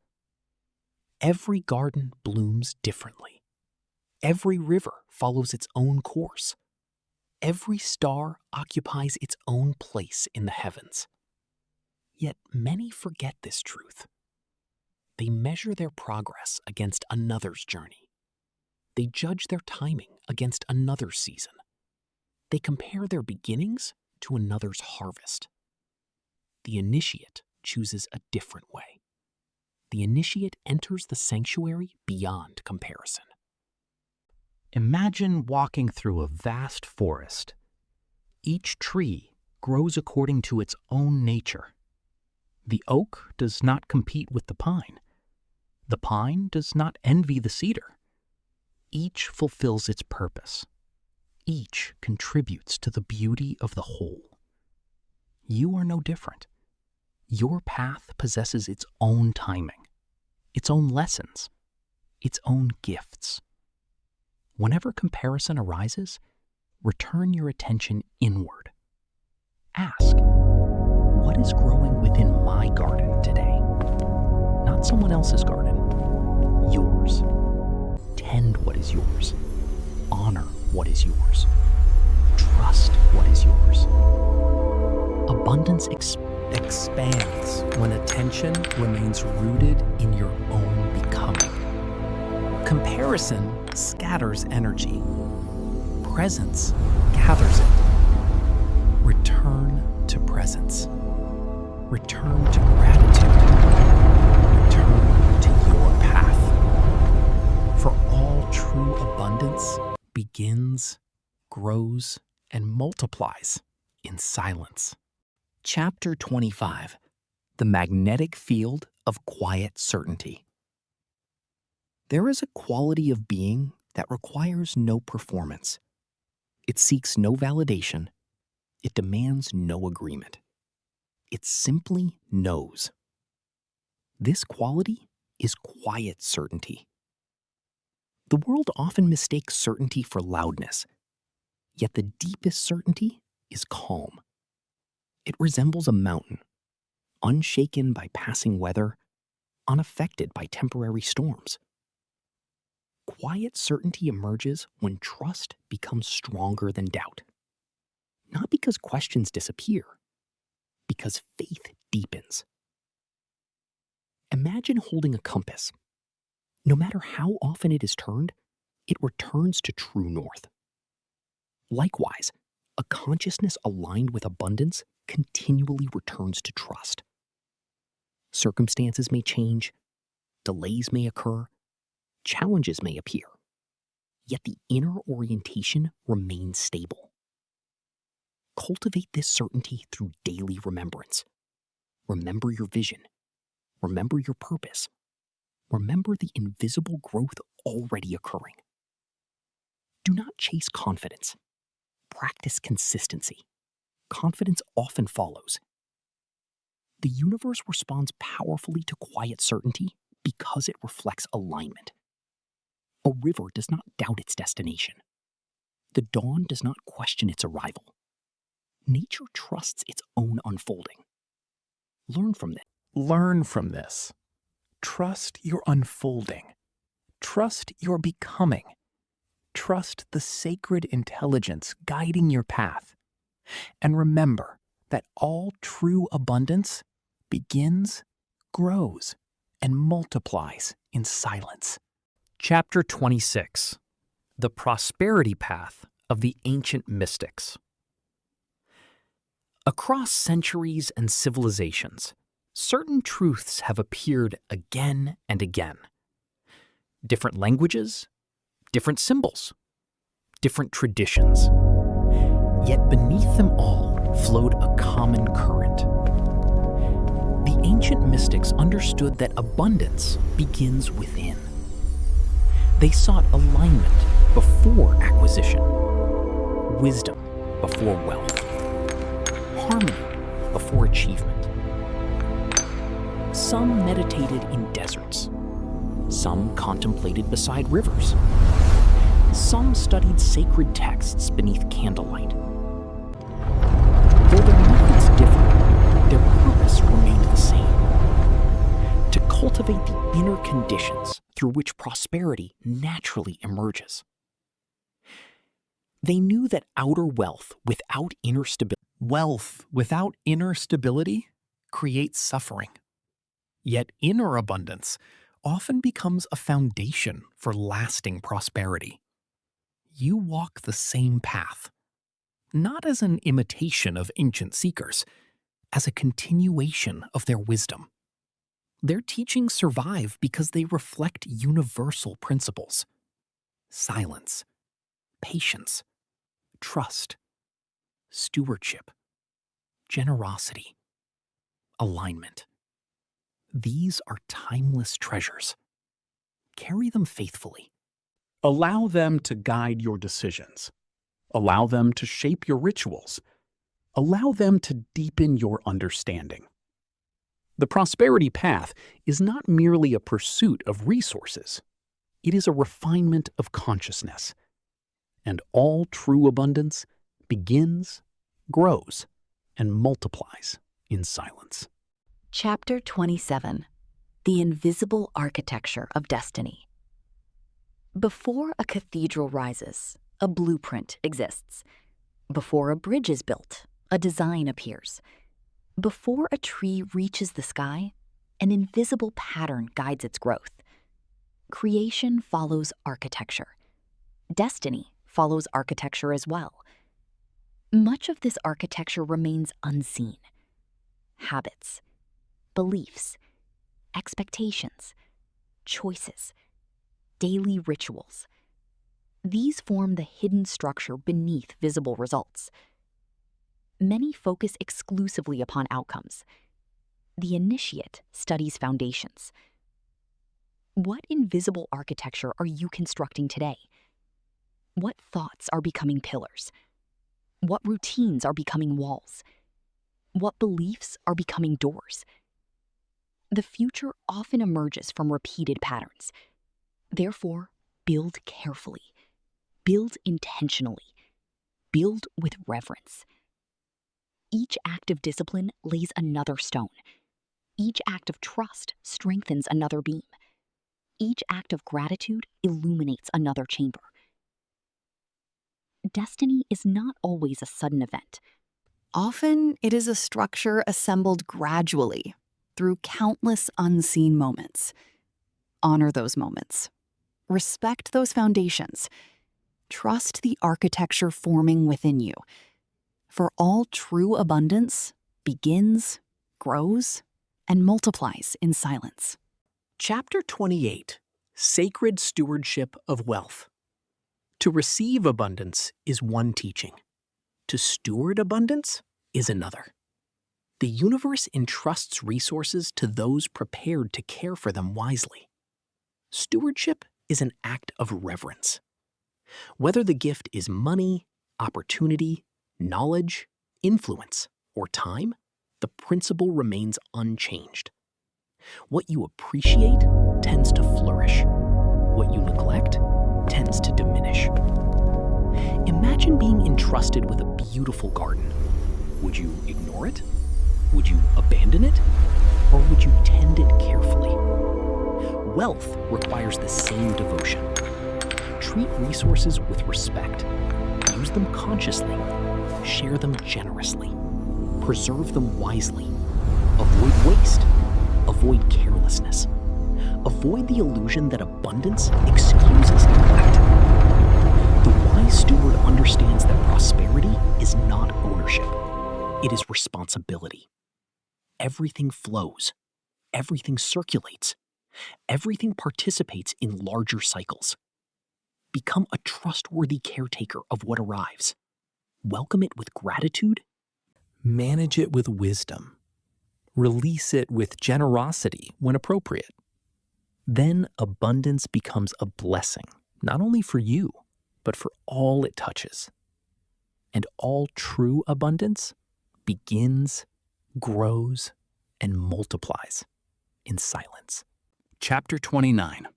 Every garden blooms differently. Every river follows its own course. Every star occupies its own place in the heavens. Yet many forget this truth. They measure their progress against another's journey. They judge their timing against another's season. They compare their beginnings to another's harvest. The initiate chooses a different way. The initiate enters the sanctuary beyond comparison. Imagine walking through a vast forest. Each tree grows according to its own nature. The oak does not compete with the pine. The pine does not envy the cedar. Each fulfills its purpose. Each contributes to the beauty of the whole. You are no different. Your path possesses its own timing, its own lessons, its own gifts. Whenever comparison arises, return your attention inward. Ask, what is growing within my garden today? Not someone else's garden, yours. Tend what is yours. Honor what is yours. Trust what is yours. Abundance expands when attention remains rooted in your own becoming. Comparison scatters energy. Presence gathers it. Return to presence. Return to gratitude. Return to your path. For all true abundance begins, grows, and multiplies in silence. Chapter 25: The Magnetic Field of Quiet Certainty. There is a quality of being that requires no performance. It seeks no validation. It demands no agreement. It simply knows. This quality is quiet certainty. The world often mistakes certainty for loudness, yet the deepest certainty is calm. It resembles a mountain, unshaken by passing weather, unaffected by temporary storms. Quiet certainty emerges when trust becomes stronger than doubt. Not because questions disappear, because faith deepens. Imagine holding a compass. No matter how often it is turned, it returns to true north. Likewise, a consciousness aligned with abundance continually returns to trust. Circumstances may change, delays may occur, challenges may appear, yet the inner orientation remains stable. Cultivate this certainty through daily remembrance. Remember your vision. Remember your purpose. Remember the invisible growth already occurring. Do not chase confidence. Practice consistency. Confidence often follows. The universe responds powerfully to quiet certainty because it reflects alignment. A river does not doubt its destination. The dawn does not question its arrival. Nature trusts its own unfolding. Learn from this. Learn from this. Trust your unfolding. Trust your becoming. trust the sacred intelligence guiding your path. And remember that all true abundance begins, grows, and multiplies in silence. Chapter 26. The Prosperity Path of the Ancient Mystics. Across centuries and civilizations, certain truths have appeared again and again. Different languages, different symbols, different traditions. Yet beneath them all flowed a common current. The ancient mystics understood that abundance begins within. They sought alignment before acquisition, wisdom before wealth, harmony before achievement. Some meditated in deserts. Some contemplated beside rivers. Some studied sacred texts beneath candlelight. Though their methods differed, their purpose remained the same: to cultivate the inner conditions through which prosperity naturally emerges. They knew that outer wealth without inner stability Creates suffering. Yet inner abundance often becomes a foundation for lasting prosperity. You walk the same path, not as an imitation of ancient seekers, as a continuation of their wisdom. Their teachings survive because they reflect universal principles: silence, patience, trust, stewardship, generosity, alignment. These are timeless treasures. Carry them faithfully. Allow them to guide your decisions. Allow them to shape your rituals. Allow them to deepen your understanding. The prosperity path is not merely a pursuit of resources. It is a refinement of consciousness. And all true abundance begins, grows, and multiplies in silence. Chapter 27. The Invisible Architecture of Destiny. Before a cathedral rises, a blueprint exists. Before a bridge is built, a design appears. Before a tree reaches the sky, an invisible pattern guides its growth. Creation follows architecture. Destiny follows architecture as well. Much of this architecture remains unseen. Habits, beliefs, expectations, choices, daily rituals. These form the hidden structure beneath visible results. Many focus exclusively upon outcomes. The initiate studies foundations. What invisible architecture are you constructing today? What thoughts are becoming pillars? What routines are becoming walls? What beliefs are becoming doors? The future often emerges from repeated patterns. Therefore, build carefully, build intentionally, build with reverence. Each act of discipline lays another stone. Each act of trust strengthens another beam. Each act of gratitude illuminates another chamber. Destiny is not always a sudden event. Often, it is a structure assembled gradually through countless unseen moments. Honor those moments. Respect those foundations. Trust the architecture forming within you. For all true abundance begins, grows, and multiplies in silence. Chapter 28. Sacred Stewardship of Wealth. To receive abundance is one teaching. To steward abundance is another. The universe entrusts resources to those prepared to care for them wisely. Stewardship is an act of reverence. Whether the gift is money, opportunity, knowledge, influence, or time, the principle remains unchanged. What you appreciate tends to flourish. What you neglect tends to diminish. Imagine being entrusted with a beautiful garden. Would you ignore it? Would you abandon it? Or would you tend it carefully? Wealth requires the same devotion. Treat resources with respect. Use them consciously. Share them generously. Preserve them wisely. Avoid waste. Avoid carelessness. Avoid the illusion that abundance excuses neglect. The wise steward understands that prosperity is not ownership. It is responsibility. Everything flows. Everything circulates. Everything participates in larger cycles. Become a trustworthy caretaker of what arrives. Welcome it with gratitude. Manage it with wisdom. Release it with generosity when appropriate. Then abundance becomes a blessing, not only for you, but for all it touches. And all true abundance begins, grows, and multiplies in silence. Chapter 29.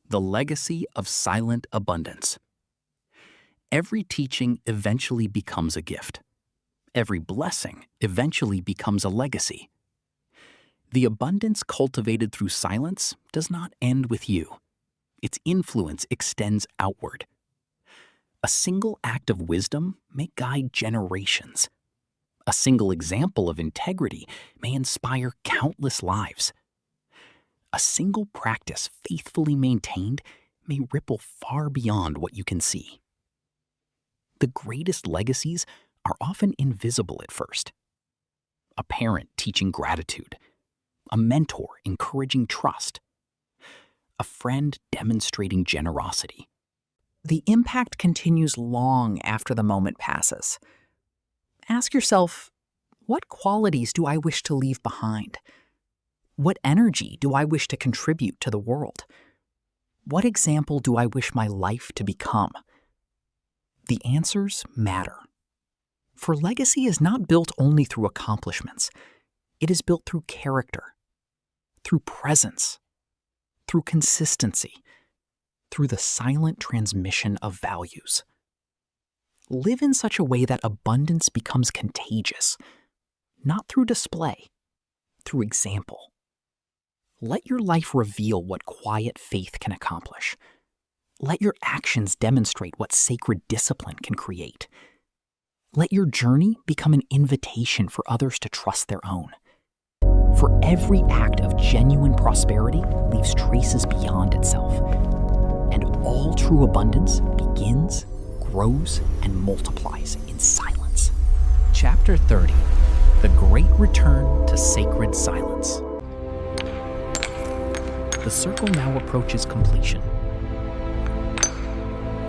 The Legacy of Silent Abundance. Every teaching eventually becomes a gift. Every blessing eventually becomes a legacy. The abundance cultivated through silence does not end with you. Its influence extends outward. A single act of wisdom may guide generations. A single example of integrity may inspire countless lives. A single practice faithfully maintained may ripple far beyond what you can see. The greatest legacies are often invisible at first. A parent teaching gratitude, a mentor encouraging trust, a friend demonstrating generosity. The impact continues long after the moment passes. Ask yourself, what qualities do I wish to leave behind? What energy do I wish to contribute to the world? What example do I wish my life to become? The answers matter. For legacy is not built only through accomplishments. It is built through character, through presence, through consistency, through the silent transmission of values. Live in such a way that abundance becomes contagious, not through display, through example. Let your life reveal what quiet faith can accomplish. Let your actions demonstrate what sacred discipline can create. Let your journey become an invitation for others to trust their own. For every act of genuine prosperity leaves traces beyond itself. And all true abundance begins, grows, and multiplies in silence. Chapter 30. The Great Return to Sacred Silence. The circle now approaches completion.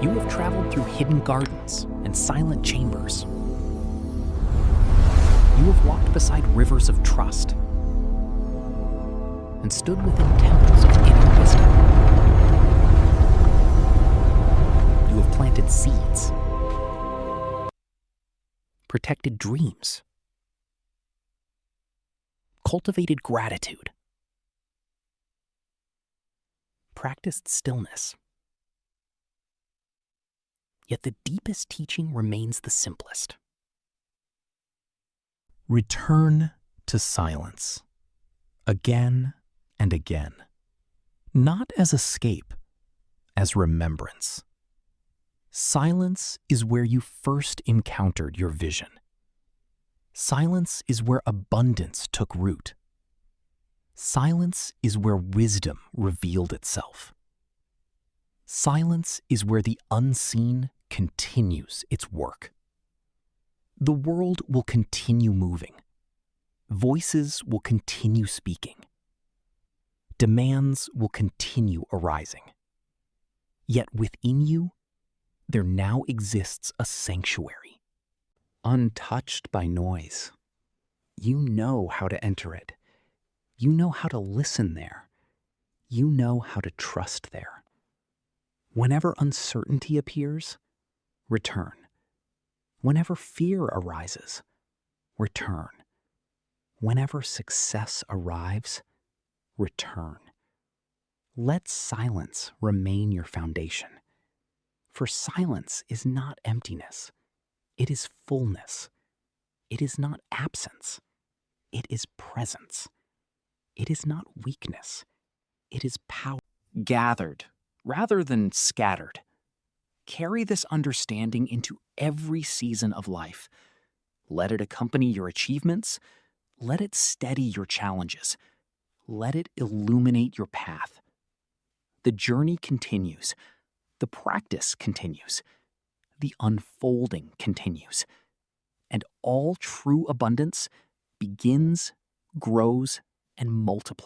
You have traveled through hidden gardens and silent chambers. You have walked beside rivers of trust and stood within temples of inner wisdom. You have planted seeds, protected dreams, cultivated gratitude, practiced stillness. Yet the deepest teaching remains the simplest. Return to silence, again and again, not as escape, as remembrance. Silence is where you first encountered your vision. Silence is where abundance took root. Silence is where wisdom revealed itself. Silence is where the unseen continues its work. The world will continue moving. Voices will continue speaking. Demands will continue arising. Yet within you, there now exists a sanctuary, untouched by noise. You know how to enter it. You know how to listen there. You know how to trust there. Whenever uncertainty appears, return. Whenever fear arises, return. Whenever success arrives, return. Let silence remain your foundation. For silence is not emptiness. It is fullness. It is not absence. It is presence. It is not weakness. It is power. Gathered rather than scattered. Carry this understanding into every season of life. Let it accompany your achievements. Let it steady your challenges. Let it illuminate your path. The journey continues. The practice continues. The unfolding continues. And all true abundance begins, grows, and multiplies.